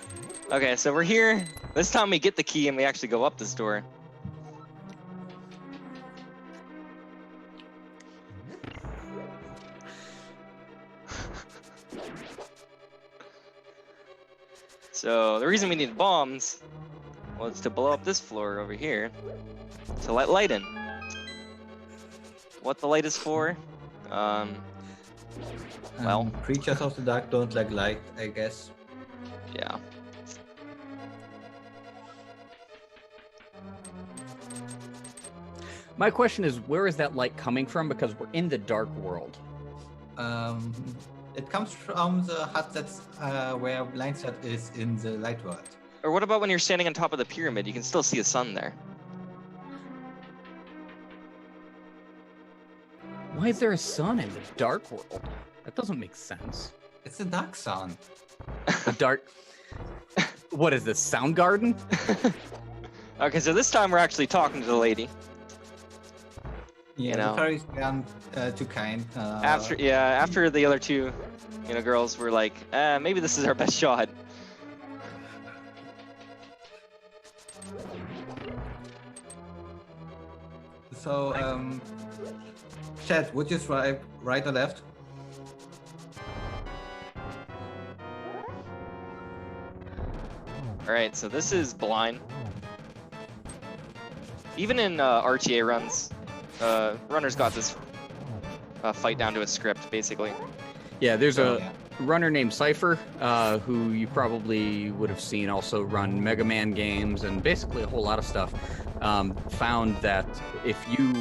Okay, so we're here. This time we get the key and we actually go up this door. So the reason we need bombs was to blow up this floor over here to let light in. What the light is for? Well, Creatures of the dark don't like light, I guess. yeah. My question is, where is that light coming from? Because we're in the dark world. It comes from the hut that's where Blindshot is in the light world. Or what about when you're standing on top of the pyramid? You can still see a sun there. Why is there a sun in the dark world? That doesn't make sense. It's a dark sun. The dark... What is this, Soundgarden? Okay, so this time we're actually talking to the lady. Yeah, know. the fairies aren't too kind. After the other two, girls were like, maybe this is our best shot. So, Chad, would you swipe right or left? Alright, so this is blind. Even in RTA runs, runners got this fight down to a script, basically. Yeah, there's Oh, a yeah. runner named Cypher, who you probably would have seen also run Mega Man games and basically a whole lot of stuff. Found that if you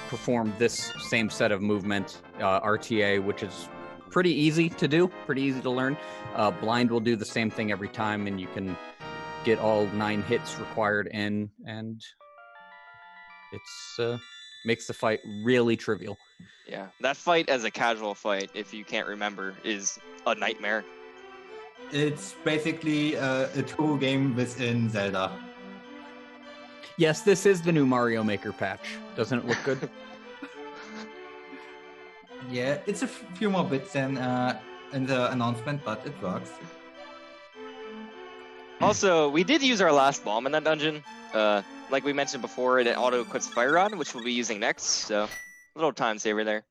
perform this same set of movement, RTA, which is pretty easy to do, pretty easy to learn, blind will do the same thing every time, and you can get all 9 hits required in, and it's makes the fight really trivial. Yeah, that fight as a casual fight, if you can't remember, is a nightmare. It's basically a 2 game within Zelda. Yes, this is the new Mario Maker patch. Doesn't it look good? Yeah, it's a few more bits than in the announcement, but it works. Also, we did use our last bomb in that dungeon. Like we mentioned before, it auto-equips Fire Rod, which we'll be using next, so a little time saver there.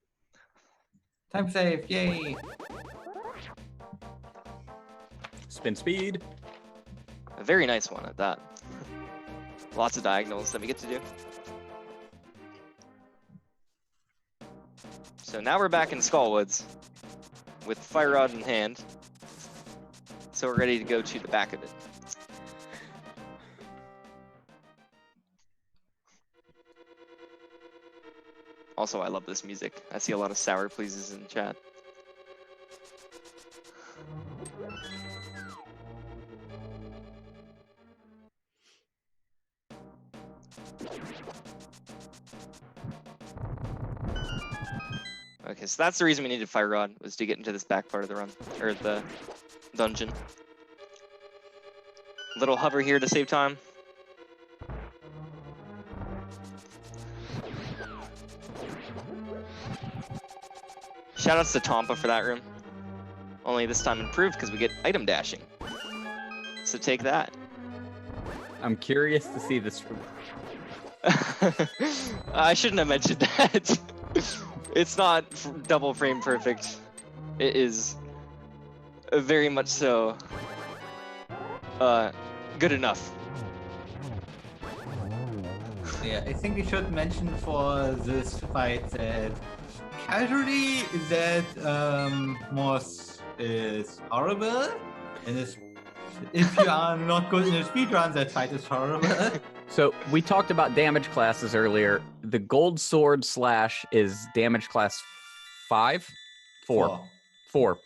Time save, yay! Spin speed. A very nice one at that. Lots of diagonals that we get to do. So now we're back in Skullwoods with Fire Rod in hand. So we're ready to go to the back of it. Also, I love this music. I see a lot of sour pleases in chat. Okay, so that's the reason we needed Fire Rod, was to get into this back part of the run, or the dungeon. Little hover here to save time. Shoutouts to Tompa for that room. Only this time improved because we get item dashing. So take that. I'm curious to see this room. I shouldn't have mentioned that. It's not double frame perfect. It is very much so good enough. Yeah, I think we should mention for this fight that casually that Moss is horrible, and if you are not good in a speedrun, that fight is horrible. So we talked about damage classes earlier. The gold sword slash is damage class 5? 4. 4.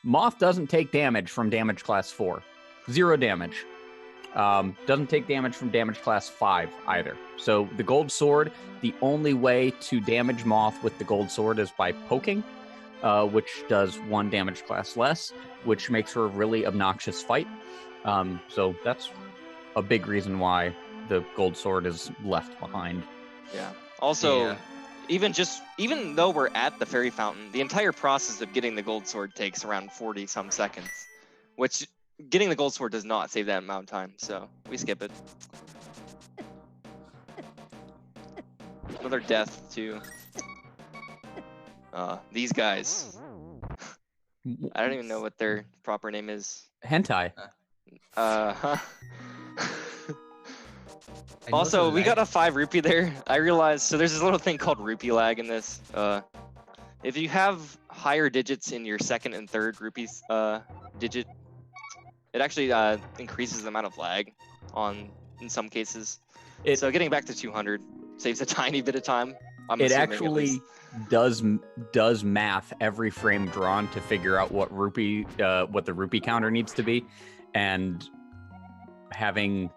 Moth doesn't take damage from damage class 4. 0 damage. Doesn't take damage from damage class 5 either. So the gold sword, the only way to damage Moth with the gold sword is by poking, which does 1 damage class less, which makes for a really obnoxious fight. So that's a big reason why the gold sword is left behind. Yeah. Also, Yeah. even though we're at the fairy fountain, the entire process of getting the gold sword takes around 40 some seconds, which getting the gold sword does not save that amount of time, so we skip it. Another death too. These guys. I don't even know what their proper name is. Hentai. Huh. I know Also, the we got lag- a 5 rupee there. I realized, so there's this little thing called rupee lag in this. If you have higher digits in your second and third rupees digit, it actually increases the amount of lag in some cases. So getting back to 200 saves a tiny bit of time. I'm It assuming, at actually least. does math every frame drawn to figure out what the rupee counter needs to be, and having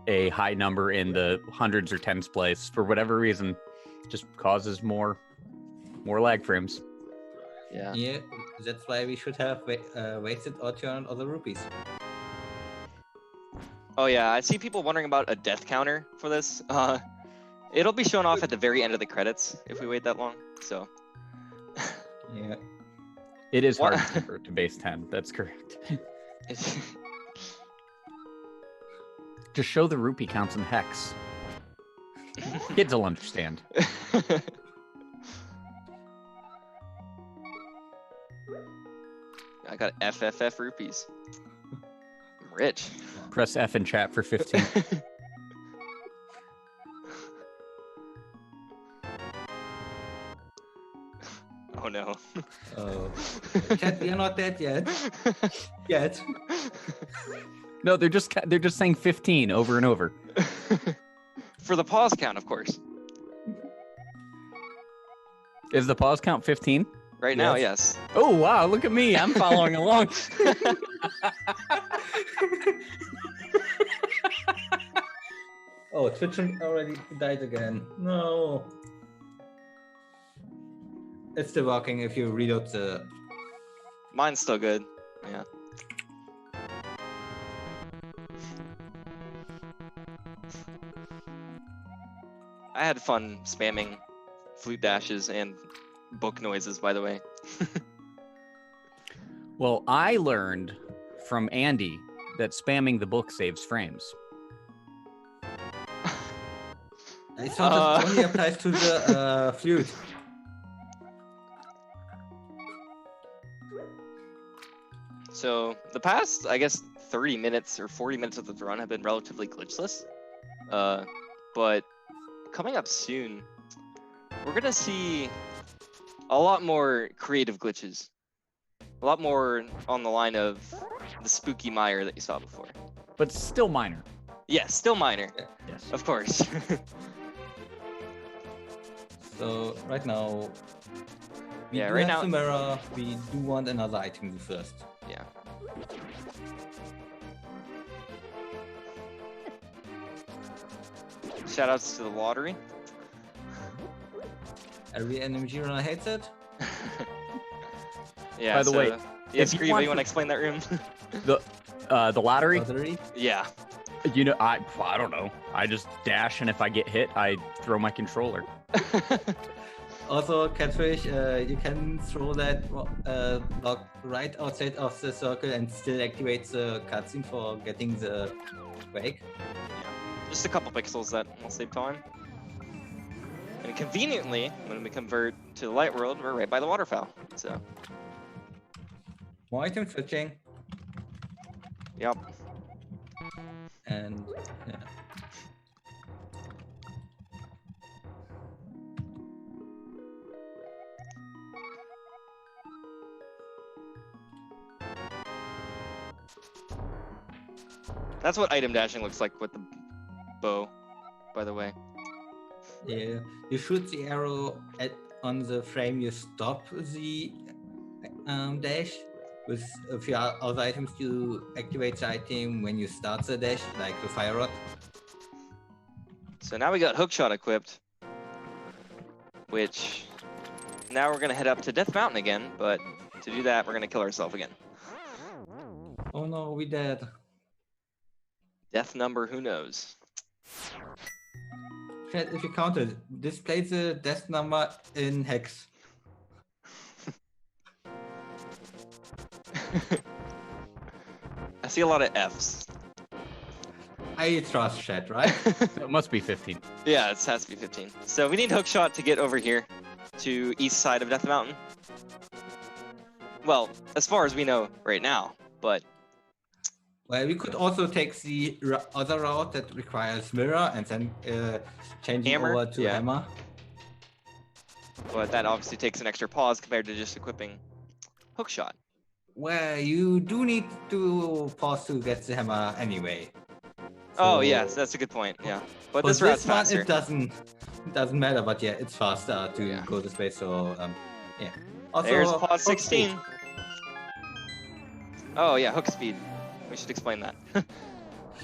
a high number in the hundreds or tens place for whatever reason just causes more lag frames. Yeah. Yeah, that's why we should have wasted or turned other rupees. Oh yeah, I see people wondering about a death counter for this. It'll be shown off at the very end of the credits if we wait that long. So. Yeah. It is hard What- to convert to base 10. That's correct. Just show the rupee counts in hex. Kids will understand. I got FFF rupees. I'm rich. Press F in chat for 15. Oh no. Oh. Chat, we are not dead yet. Yet. No, they're just saying 15 over and over. For the pause count, of course. Is the pause count 15? Right now, yes. Oh wow, look at me. I'm following along. Oh, Twitch already died again. No. It's still working if you reload the. Mine's still good. Yeah. I had fun spamming flute dashes and book noises, by the way. Well, I learned from Andy that spamming the book saves frames. It's not, it only applies to the flute. So the past, I guess, 30 minutes or 40 minutes of the run have been relatively glitchless. But coming up soon, we're gonna see a lot more creative glitches. A lot more on the line of the spooky Mire that you saw before. But still minor. Yeah, still minor, Yes. of course. So right now, we Yeah, do right have now- the mirror. We do want another item first. Yeah. Shoutouts to the lottery. Every NMG runner hates it. Yeah. By the way, yeah, if you Screevo, want you want to to- explain that room? The lottery. Lottery. Yeah. You know, I don't know. I just dash, and if I get hit, I throw my controller. Also, Catfish, you can throw that block right outside of the circle and still activate the cutscene for getting the quake. Just a couple pixels that will save time. And conveniently, when we convert to the light world, we're right by the waterfowl. So, More item switching, yep. and yeah. That's what item dashing looks like with the bow, by the way. Yeah, you shoot the arrow on the frame you stop the dash. With a few other items, you activate the item when you start the dash, like the fire rod. So now we got hookshot equipped, which now we're gonna head up to Death Mountain again, but to do that, we're gonna kill ourselves again. Oh no, we dead. Death number, who knows? Chat, if you counted, display the death number in hex. I see a lot of Fs. I trust chat, right? It must be 15. Yeah, it has to be 15. So we need hookshot to get over here to east side of Death Mountain. Well, as far as we know right now, but Well, we could also take the other route that requires mirror and then change it Hammer? over to Yeah. hammer. that obviously takes an extra pause compared to just equipping hookshot. Well, you do need to pause to get the hammer anyway. Oh So- yes, that's a good point. Yeah, but For this route's one, faster. it doesn't matter, but yeah, it's faster to Yeah. go this way. So yeah. Also, There's pause hook 16. speed. Oh yeah, hook speed. We should explain that.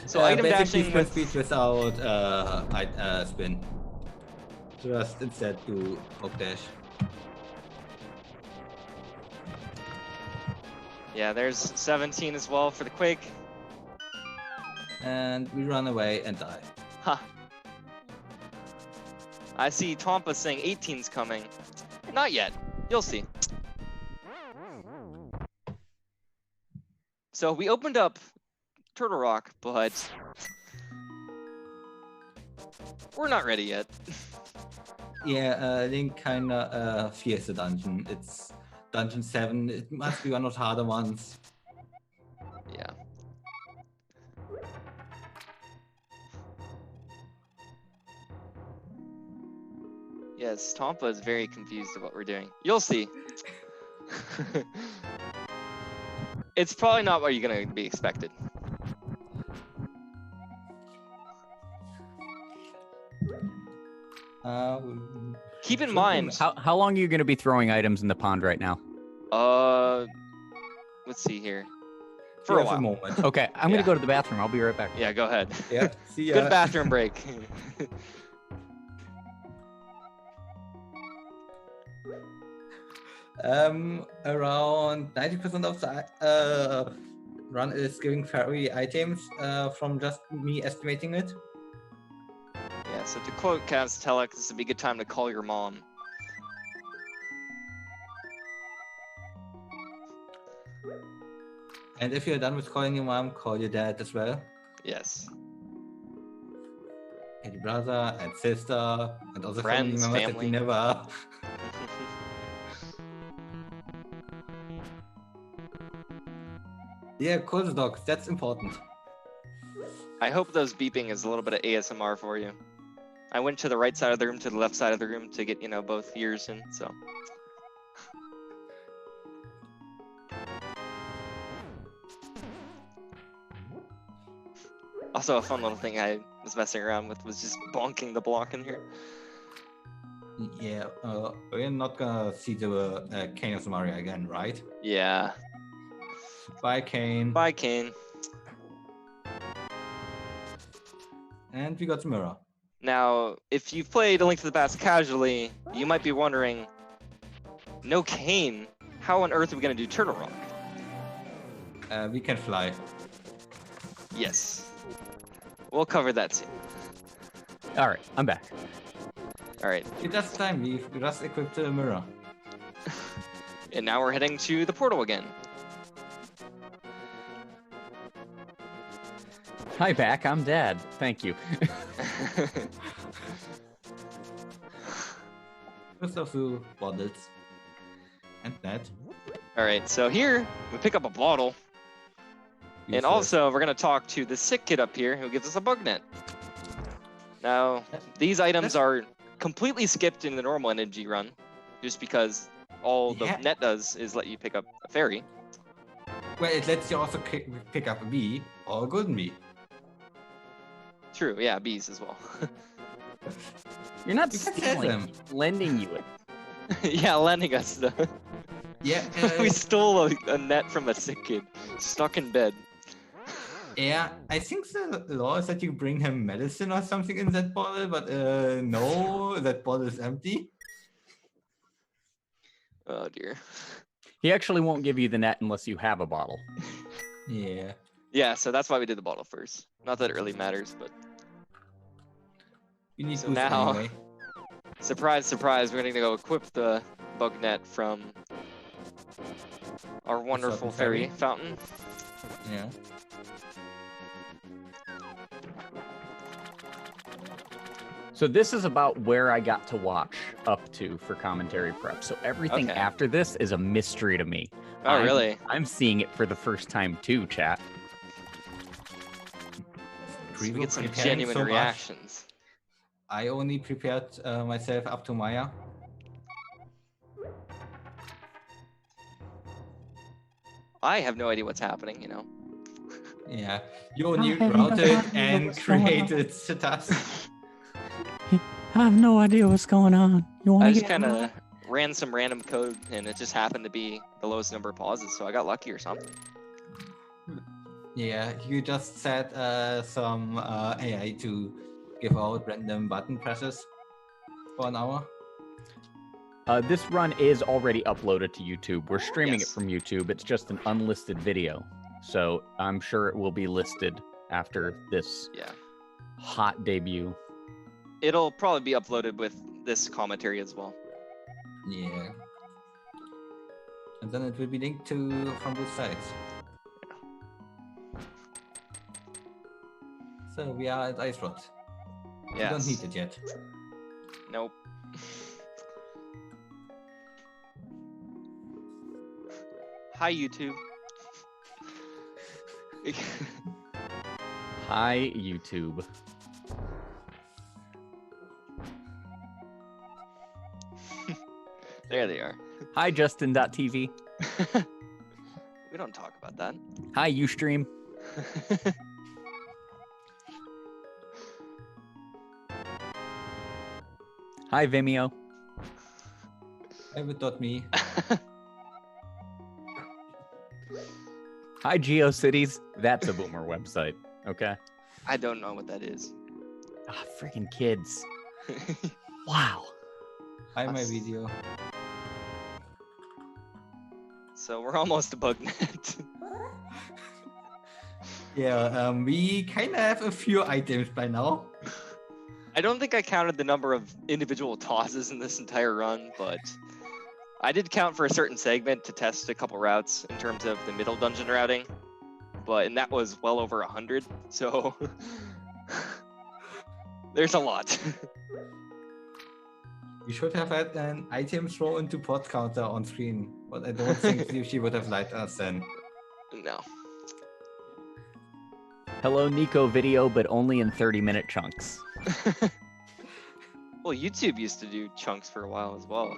So Uh, item basically dashing sprint with speed without spin. Just instead do hook dash. yeah, there's 17 as well for the quake. And we run away and die. Ha. I see Tompa saying 18's coming. Not yet. You'll see. So we opened up Turtle Rock, but we're not ready yet. Yeah, Link kinda fears the dungeon. It's dungeon 7. It must be one of the harder ones. Yeah. Yes, Tompa is very confused at what we're doing. You'll see. It's probably not what you're gonna be expected. Keep in mind, How long are you going to be throwing items in the pond right now? let's see here. For a Just while. moment. Okay, I'm going Yeah. to go to the bathroom. I'll be right back. Yeah, go ahead. Yeah, see ya. Good bathroom break. Around 90% of the run is giving fairy items from just me estimating it. Yeah, so to quote Cavs Telek, this would be a good time to call your mom. And if you're done with calling your mom, call your dad as well. Yes. And your brother and sister and other family Friends, members that family. you never are. Yeah, call the dogs. That's important. I hope those beeping is a little bit of ASMR for you. I went to the right side of the room to the left side of the room to get, you know, both ears in, so. Also, a fun little thing I was messing around with was just bonking the block in here. Yeah, we're not gonna see the Kane of Mario again, right? Yeah. Bye, Kane. Bye, Kane. And we got the mirror. Now, if you've played A Link to the Past casually, you might be wondering, no Kane, how on earth are we gonna do Turtle Rock? We can fly. Yes. We'll cover that soon. All right, I'm back. Alright, It does time. We just equipped the mirror. and now we're heading to the portal again. Hi, back. I'm Dad. Thank you. First of the bottles. And that. Alright, so here, we pick up a bottle. And also, we're going to talk to the sick kid up here who gives us a bug net. Now, these items are completely skipped in the normal energy run, just because all the Yeah. net does is let you pick up a fairy. Well, it lets you also pick up a bee or a golden bee. True, yeah, bees as well. You're not You can sell stealing, them. lending you it. Yeah, lending us the... Yeah, we stole a net from a sick kid, stuck in bed. yeah. I think the law is that you bring him medicine or something in that bottle, but no, that bottle is empty. Oh dear. He actually won't give you the net unless you have a bottle. Yeah. Yeah, so that's why we did the bottle first. Not that it really matters, but You need So boost now- anyway. surprise, surprise, we're gonna go equip the bug net from our wonderful fairy fairy. fountain. Yeah. So this is about where I got to watch up to for commentary prep. So everything Okay. after this is a mystery to me. Oh, really? I'm seeing it for the first time too, chat. So we Screevo get some preparing genuine so much. reactions. I only prepared myself up to Maya. I have no idea what's happening, you know. Yeah. You only I have no routed idea and what's going on. created the task. I have no idea what's going on. You want I to just get kind of ran some random code, and it just happened to be the lowest number of pauses, so I got lucky or something. Yeah, you just set some AI to give out random button presses for an hour. This run is already uploaded to YouTube. We're streaming Yes. it from YouTube. It's just an unlisted video. So I'm sure it will be listed after this Yeah. hot debut. It'll probably be uploaded with this commentary as well. Yeah. And then it will be linked to from both sides. So we are at Ice Rod. We Yes. don't need it yet. Nope. Hi, YouTube. Hi, YouTube. There they are. Hi, Justin.tv. We don't talk about that. Hi, Ustream. Hi, Vimeo. Ever.me. Hi, GeoCities. That's a boomer website. Okay. I don't know what that is. Ah, freaking kids. Wow. Hi, my Us. video. So we're almost a bug net. Yeah, we kind of have a few items by now. I don't think I counted the number of individual tosses in this entire run, but I did count for a certain segment to test a couple routes in terms of the middle dungeon routing. and that was well over 100. So there's a lot. You should have had an item throw into pod counter on screen, but I don't think she would have liked us then. No. Hello, Nico video, but only in 30-minute chunks. Well, YouTube used to do chunks for a while as well.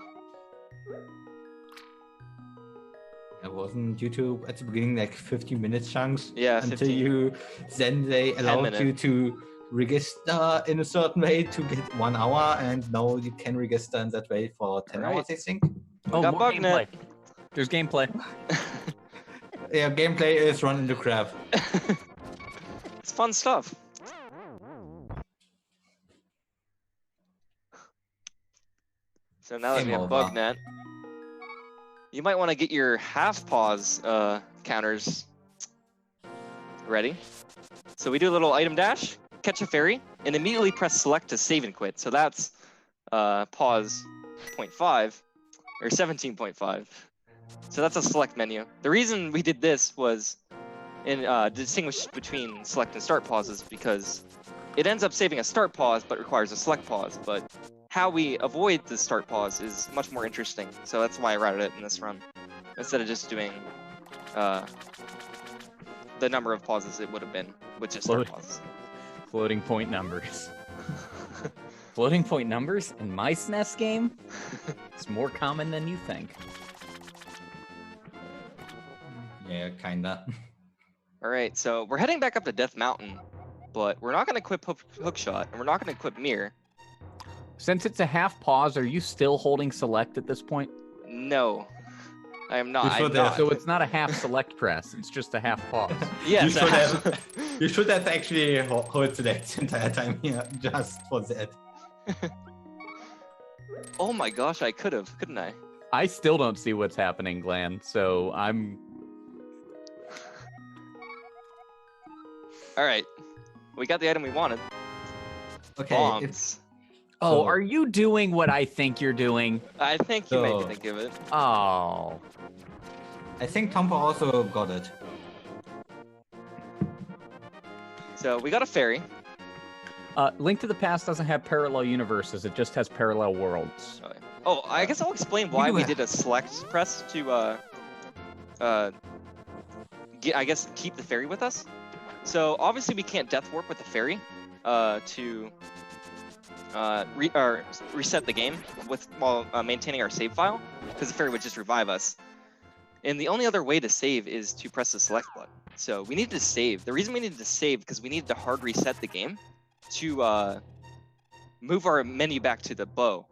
It wasn't YouTube at the beginning like 50-minute chunks. Yeah, Until 15. then they allowed minute. you to register in a certain way to get 1 hour, and now you can register in that way for 10 Right. hours, I think. Oh, got more bug gameplay. net. There's gameplay. Yeah, gameplay is run into crap. It's fun stuff. So now that we Game have over. bug net, you might want to get your half pause counters ready. So we do a little item dash, catch a fairy, and immediately press select to save and quit. So that's pause 0.5 or 17.5. So that's a select menu. The reason we did this was in distinguish between select and start pauses, because it ends up saving a start pause but requires a select pause. But how we avoid the start pause is much more interesting. So that's why I routed it in this run, instead of just doing the number of pauses it would have been with just start pauses. Floating point numbers. Floating point numbers in my SNES game? It's more common than you think. Yeah, kinda. All right, so we're heading back up to Death Mountain, but we're not going to equip hookshot, and we're not going to equip Mire. Since it's a half pause, are you still holding select at this point? No, I am not. You I'm should not. have. So it's not a half select press, it's just a half pause. Yes, you I should have. have. You should have actually hold select the entire time here, just for that. Oh my gosh, I could have, couldn't I? I still don't see what's happening, Glenn, so I'm... All right, we got the item we wanted. Okay, Bombs. Oh, So- are you doing what I think you're doing? I think you made me So- think of it. Oh. I think Tompa also got it. So we got a fairy. Link to the Past doesn't have parallel universes, it just has parallel worlds. Okay. Oh, I guess I'll explain why do we have- did a select press to, I guess, keep the fairy with us. So obviously we can't death warp with the fairy to reset the game while maintaining our save file, because the fairy would just revive us. And the only other way to save is to press the select button. So we needed to save. The reason we needed to save because we needed to hard reset the game to move our menu back to the bow.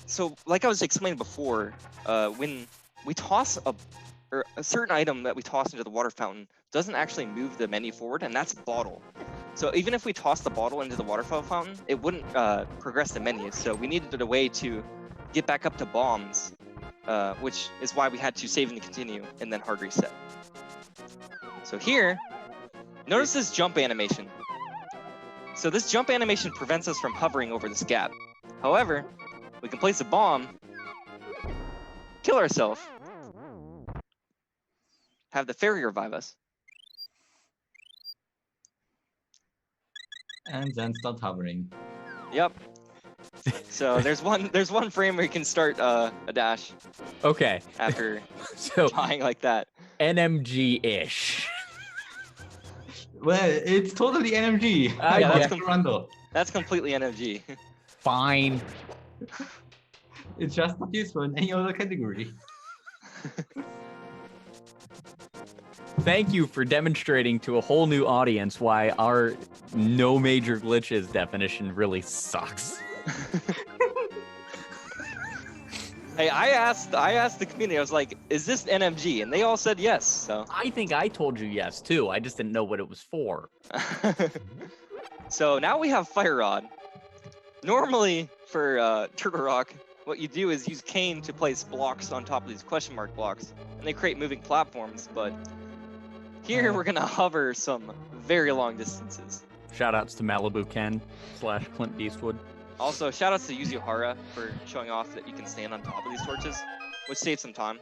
So like I was explaining before, when we toss a certain item that we toss into the water fountain doesn't actually move the menu forward, and that's bottle. So even if we toss the bottle into the water fountain, it wouldn't progress the menu. So we needed a way to get back up to bombs, which is why we had to save and continue and then hard reset. So here, notice this jump animation. So this jump animation prevents us from hovering over this gap. However, we can place a bomb, kill ourselves, have the fairy revive us. And then start hovering. Yep. So there's one frame where you can start a dash Okay, after so dying like that. NMG-ish. Well, it's totally NMG. I Yeah, that's That's com- Randall. That's completely NFG. Fine. It's just not useful in any other category. Thank you for demonstrating to a whole new audience why our no major glitches definition really sucks. Hey, I asked the community. I was like, "Is this NMG?" And they all said yes. So, I think I told you yes too. I just didn't know what it was for. so now we have Fire Rod. Normally for Turtle Rock, what you do is use cane to place blocks on top of these question mark blocks, and they create moving platforms. But here we're gonna hover some very long distances. Shoutouts to Malibu Ken / Clint Eastwood. Also, shoutouts to Yuzu Hara for showing off that you can stand on top of these torches, which saves some time.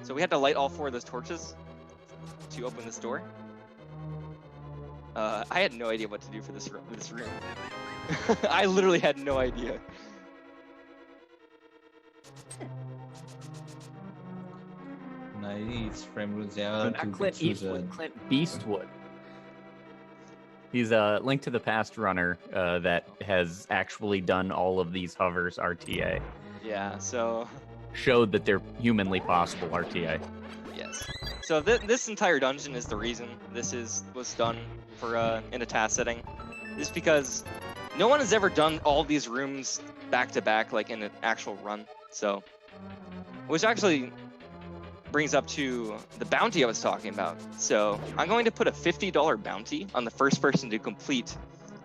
So we had to light all 4 of those torches. to open this door. I had no idea what to do for this room. I literally had no idea. Nice from Zera Not to Clint get Eastwood, to Clint Beastwood. He's a Link to the Past runner that has actually done all of these hovers RTA. Yeah, so Showed that they're humanly possible RTA. yes. So this entire dungeon is the reason this was done for in a TAS setting. Is because no one has ever done all these rooms back to back like in an actual run. So, which actually brings up to the bounty I was talking about. So I'm going to put a $50 bounty on the first person to complete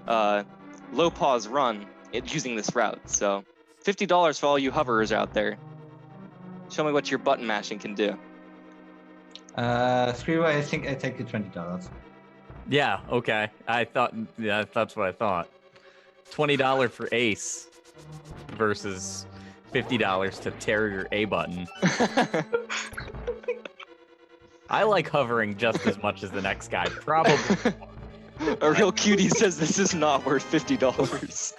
low pause run using this route. So $50 for all you hoverers out there. Show me what your button mashing can do. Screevo, I think I take the $20. Yeah, okay. Yeah, that's what I thought. $20 for Ace versus $50 to tear your A button. I like hovering just as much as the next guy, probably. A real cutie says this is not worth $50.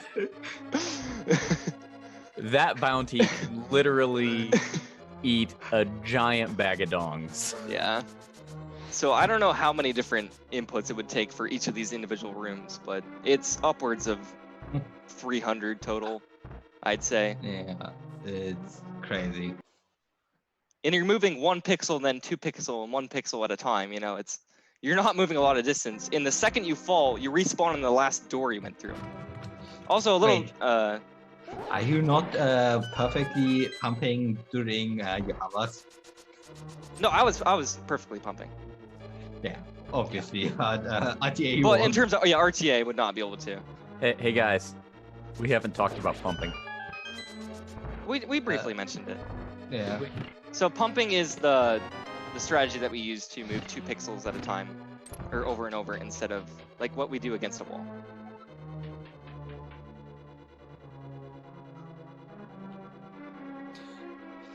That bounty can literally eat a giant bag of dongs. Yeah. So I don't know how many different inputs it would take for each of these individual rooms, but it's upwards of 300 total, I'd say. Yeah, it's crazy. And you're moving 1 pixel, then 2 pixel, and 1 pixel at a time. You know, you're not moving a lot of distance. In the second you fall, you respawn in the last door you went through. Also, a little. Wait. Are you not perfectly pumping during your hours? No, I was perfectly pumping. Yeah, obviously. But RTA. But in terms of RTA would not be able to. Hey guys, we haven't talked about pumping. We briefly mentioned it. Yeah. So pumping is the strategy that we use to move 2 pixels at a time, or over and over, instead of like what we do against a wall.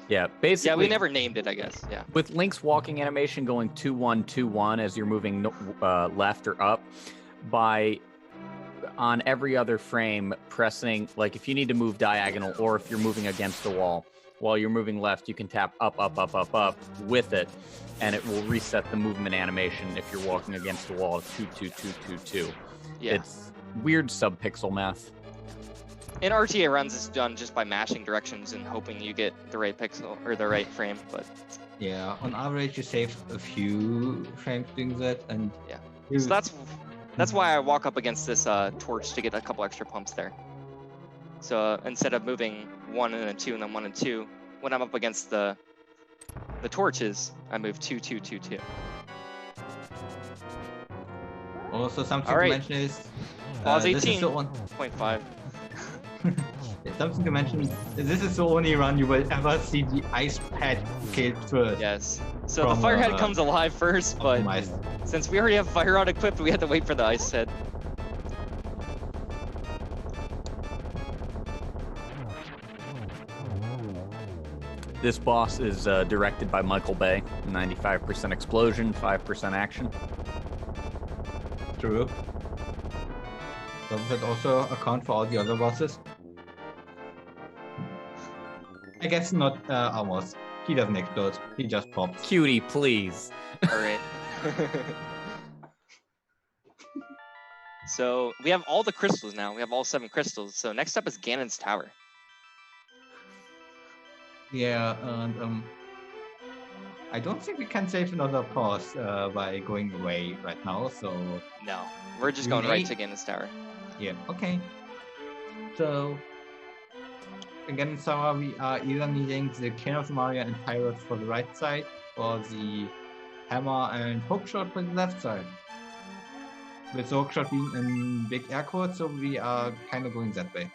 Yeah, basically. Yeah, we never named it, I guess. Yeah. With Link's walking animation going 2-1, 2-1 as you're moving left or up, on every other frame pressing, like if you need to move diagonal or if you're moving against the wall, while you're moving left, you can tap up, up, up, up, up with it, and it will reset the movement animation if you're walking against the wall. 2, 2, 2, 2, 2. Yeah. It's weird sub-pixel math. In RTA runs, it's done just by mashing directions and hoping you get the right pixel or the right frame. But Yeah, on average, you save a few frames doing that, and yeah. So that's why I walk up against this torch to get a couple extra pumps there. So instead of moving 1 and then 2 and then 1 and 2, when I'm up against the torches, I move 2, 2, 2, 2. Also, something All right. to mention is Pause this is 18. the one. 0.5. Something to mention. This is the only run you will ever see the ice pad killed first. Yes. So From, the firehead comes alive first, but Optimized. since we already have fire rod equipped, we had to wait for the ice head. This boss is directed by Michael Bay. 95% explosion, 5% action. True. Does that also account for all the other bosses? I guess not almost. He doesn't explode. He just pops. Cutie, please. All right. So we have all the crystals now. We have all 7 crystals. So next up is Ganon's Tower. Yeah, and I don't think we can save another pause by going away right now, so No, we're just We going right may- to Ganon's Tower. yeah, okay. So again, Sarah, we are either needing the King of Mario and Pirate for the right side, or the Hammer and Hookshot for the left side. With the Hookshot being in big air quotes, so we are kind of going that way.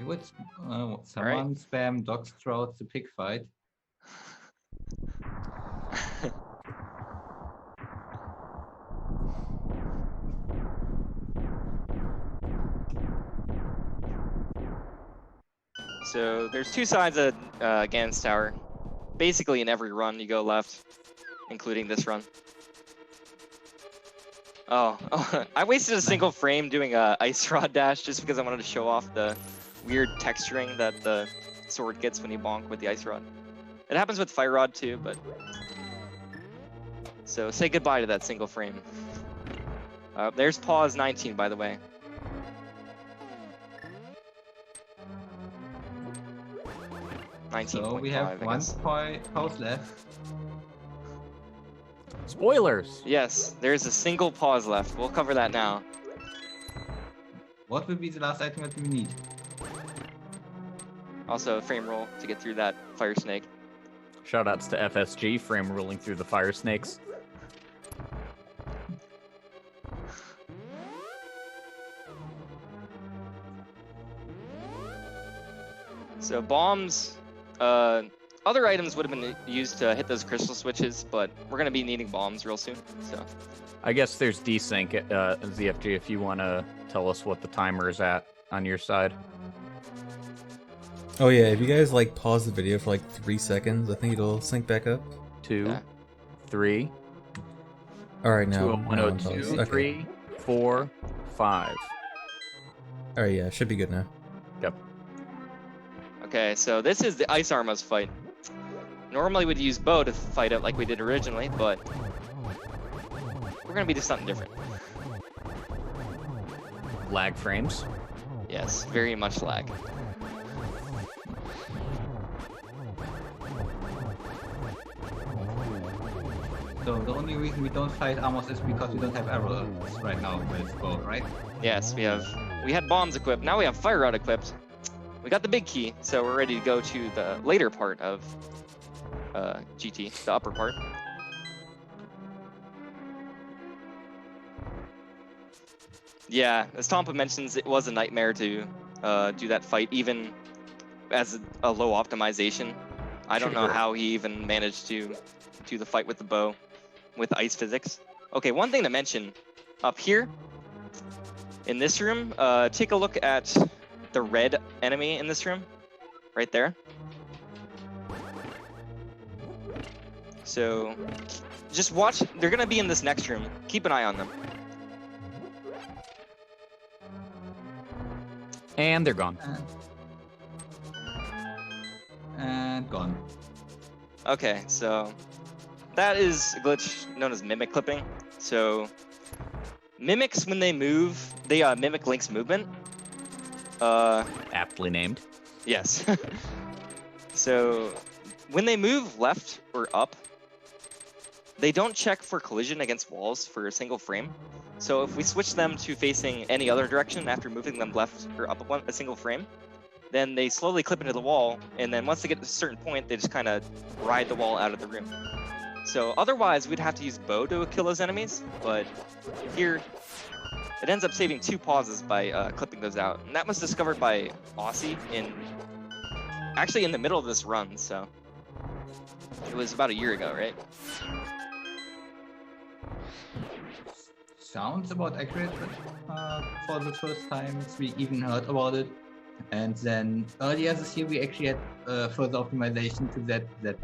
I would someone spam Dog's Throat to pick fight. So there's two sides of Ganon's Tower. Basically, in every run, you go left, including this run. Oh, I wasted a single frame doing a ice rod dash just because I wanted to show off the weird texturing that the sword gets when you bonk with the ice rod. It happens with fire rod too, but so say goodbye to that single frame. There's pause 19, by the way. So we have 1 pause left. Spoilers. Yes, there's a single pause left. We'll cover that now. What will be the last item that we need? Also, a frame roll to get through that fire snake. Shoutouts to FSG, frame rolling through the fire snakes. So bombs, other items would have been used to hit those crystal switches, but we're gonna be needing bombs real soon. So I guess there's desync, ZFG, if you want to tell us what the timer is at on your side. Oh yeah, if you guys like pause the video for like 3 seconds, I think it'll sync back up. 2, Yeah. 3, Alright, now. 20102, Okay. 3, 4, 5. Alright, yeah, should be good now. Yep. okay, so this is the Ice Armos fight. Normally we'd use bow to fight it like we did originally, but we're gonna be doing something different. Lag frames. Yes, very much lag. So the only reason we don't fight Amos is because we don't have arrows right now with bow, right? Yes, we had bombs equipped. Now we have fire rod equipped. We got the big key, so we're ready to go to the later part of GT, the upper part. Yeah, as Tompa mentions, it was a nightmare to do that fight, even as a low optimization. I don't know how he even managed to do the fight with the bow, with ice physics. Okay, one thing to mention, up here, in this room, take a look at the red enemy in this room, right there. So, just watch, they're gonna be in this next room. Keep an eye on them. And they're gone. And gone. Okay, so that is a glitch known as mimic clipping. So mimics, when they move, they mimic Link's movement. Aptly named. Yes. So when they move left or up, they don't check for collision against walls for a single frame. So if we switch them to facing any other direction after moving them left or up a single frame, then they slowly clip into the wall, and then once they get to a certain point, they just kind of ride the wall out of the room. So otherwise, we'd have to use bow to kill those enemies, but here, it ends up saving 2 pauses by clipping those out. And that was discovered by Aussie actually in the middle of this run, so it was about a year ago, right? Sounds about accurate for the first time we even heard about it. And then earlier this year we actually had further optimization to that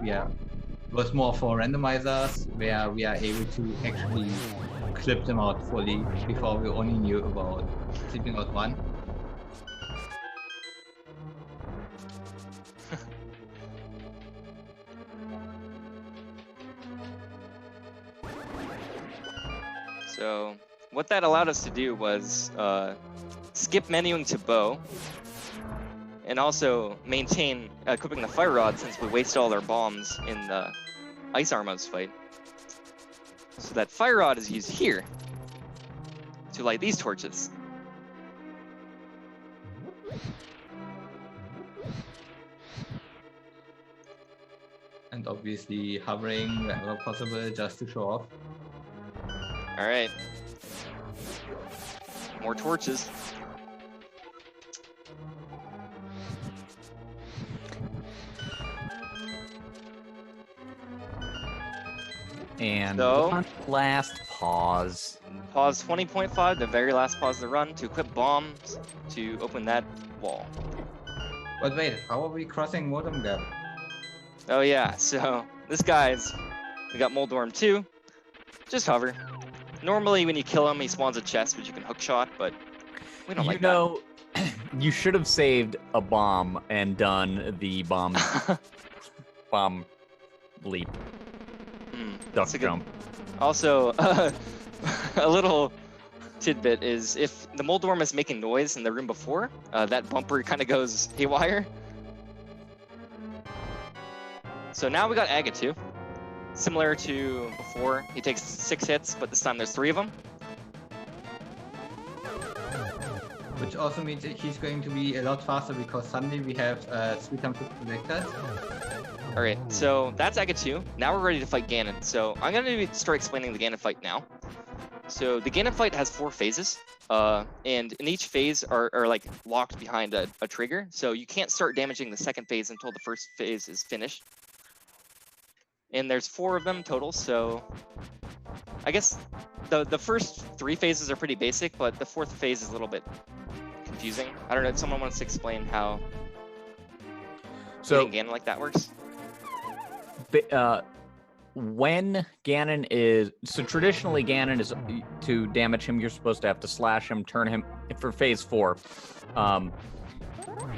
was more for randomizers, where we are able to actually clip them out fully. Before we only knew about clipping out one. So what that allowed us to do was skip menuing to bow, and also maintain equipping the fire rod since we wasted all our bombs in the Ice Armos fight. So that fire rod is used here to light these torches. And obviously hovering wherever possible just to show off. All right. More torches. And So- one last pause. Pause 20.5, the very last pause of the run, to equip bombs to open that wall. But wait, how are we crossing Modem Gap? Oh yeah, so this guy's, we got Moldorm 2, just hover. Normally when you kill him, he spawns a chest which you can hookshot, but we don't like know, you should have saved a bomb and done the bomb that. bomb leap, That's duck a good- jump. Also, a little tidbit is if the Moldorm is making noise in the room before, that bumper kind of goes haywire. So now we got Aga 2. Similar to before, he takes 6 hits, but this time there's 3 of them. Which also means that he's going to be a lot faster because suddenly we have 3 times 50 projectiles. Alright, so that's Aga 2. Now we're ready to fight Ganon. So I'm going to start explaining the Ganon fight now. So the Ganon fight has 4 phases, and in each phase are like locked behind a trigger. So you can't start damaging the second phase until the first phase is finished. And there's 4 of them total, so I guess the first 3 phases are pretty basic, but the 4th phase is a little bit confusing. I don't know if someone wants to explain how So hitting Ganon like that works. when Ganon is traditionally Ganon is to damage him, you're supposed to have to slash him, turn him for phase 4.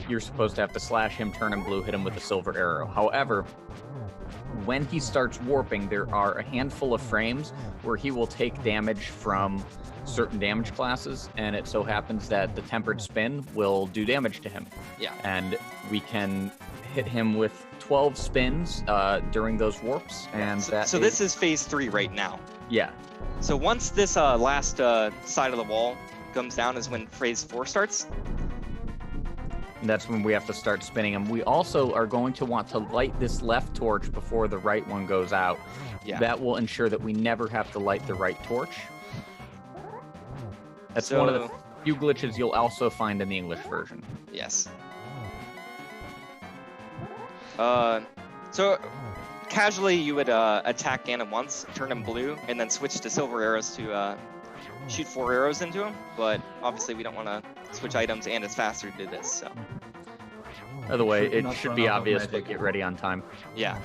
You're supposed to have to slash him, turn him blue, hit him with a silver arrow. However, when he starts warping, there are a handful of frames where he will take damage from certain damage classes, and it so happens that the tempered spin will do damage to him. Yeah. And we can hit him with 12 spins during those warps, and So this is phase 3 right now. yeah. So once this last side of the wall comes down is when phase 4 starts. And that's when we have to start spinning them. We also are going to want to light this left torch before the right one goes out. Yeah. That will ensure that we never have to light the right torch. That's one of the few glitches you'll also find in the English version. Yes. So casually you would attack Ganon once, turn him blue, and then switch to silver arrows to shoot 4 arrows into him. But obviously we don't want to switch items, and it's faster to do this. So By the way, Should it not should run be out of obvious, but magic. get ready on time. yeah.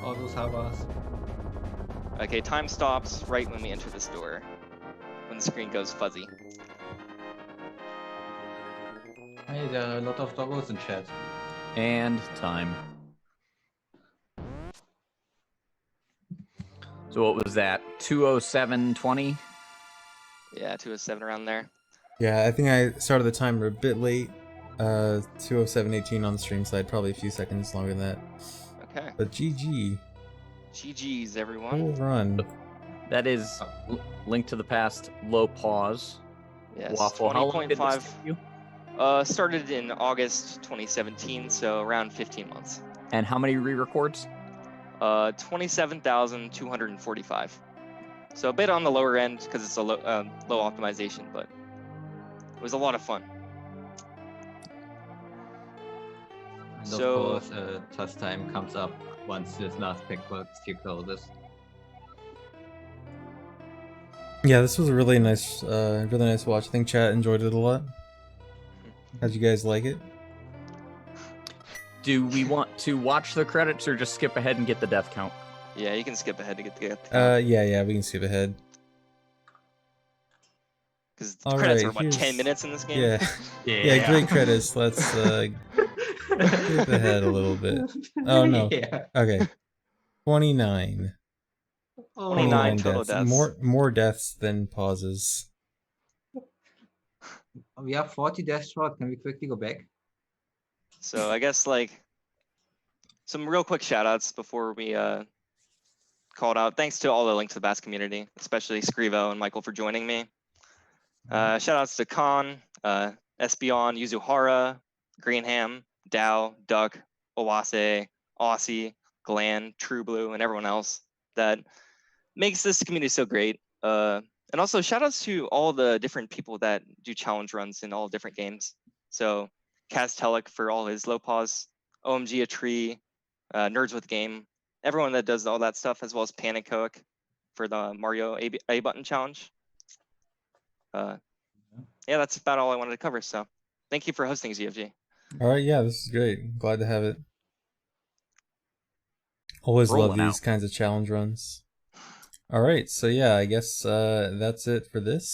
All those hovers. Okay, time stops right when we enter this door, when the screen goes fuzzy. Hey, there are a lot of doggos in chat. And time. So what was that? 2:07:20? Yeah, 207 around there. Yeah, I think I started the timer a bit late. 2:07:18 on the stream side, probably a few seconds longer than that. Okay. But GG, GG's, cool everyone. run. That is Link to the Past low pause. Yes, Waffle. How long did this 20.5. take you? Started in August 2017, so around 15 months. And how many re-records? 27,245. So a bit on the lower end because it's a low optimization, but it was a lot of fun. And So- of course, TAS time comes up once this last pickbox tier closes. Yeah, this was a really nice watch. I think chat enjoyed it a lot. How'd you guys like it? Do we want to watch the credits or just skip ahead and get the death count? Yeah, you can skip ahead to get the Yeah, we can skip ahead. because the all credits right, are about here's- 10 minutes in this game. Yeah, yeah, great credits. Let's skip ahead a little bit. Oh no. Yeah. Okay, 29. Oh, 29 total deaths. More deaths than pauses. we have 40 deaths short. Can we quickly go back? So I guess like some real quick shout outs before we called out. Thanks to all the Link to the Past community, especially Screevo and Michael for joining me. Shout outs to Khan, Espeon, Yuzuhara, Greenham, Dow, Duck, Owase, Aussie, Glan, True Blue, and everyone else that makes this community so great. And also shout outs to all the different people that do challenge runs in all different games. So Kaz Telek for all his low pause, OMG a tree, Nerds with Game, everyone that does all that stuff, as well as Panicoic for the Mario A button challenge. Yeah, that's about all I wanted to cover. So thank you for hosting, ZFG. All right, yeah, this is great. Glad to have it. Always love Rolling these out. kinds of challenge runs. All right, so yeah, I guess that's it for this.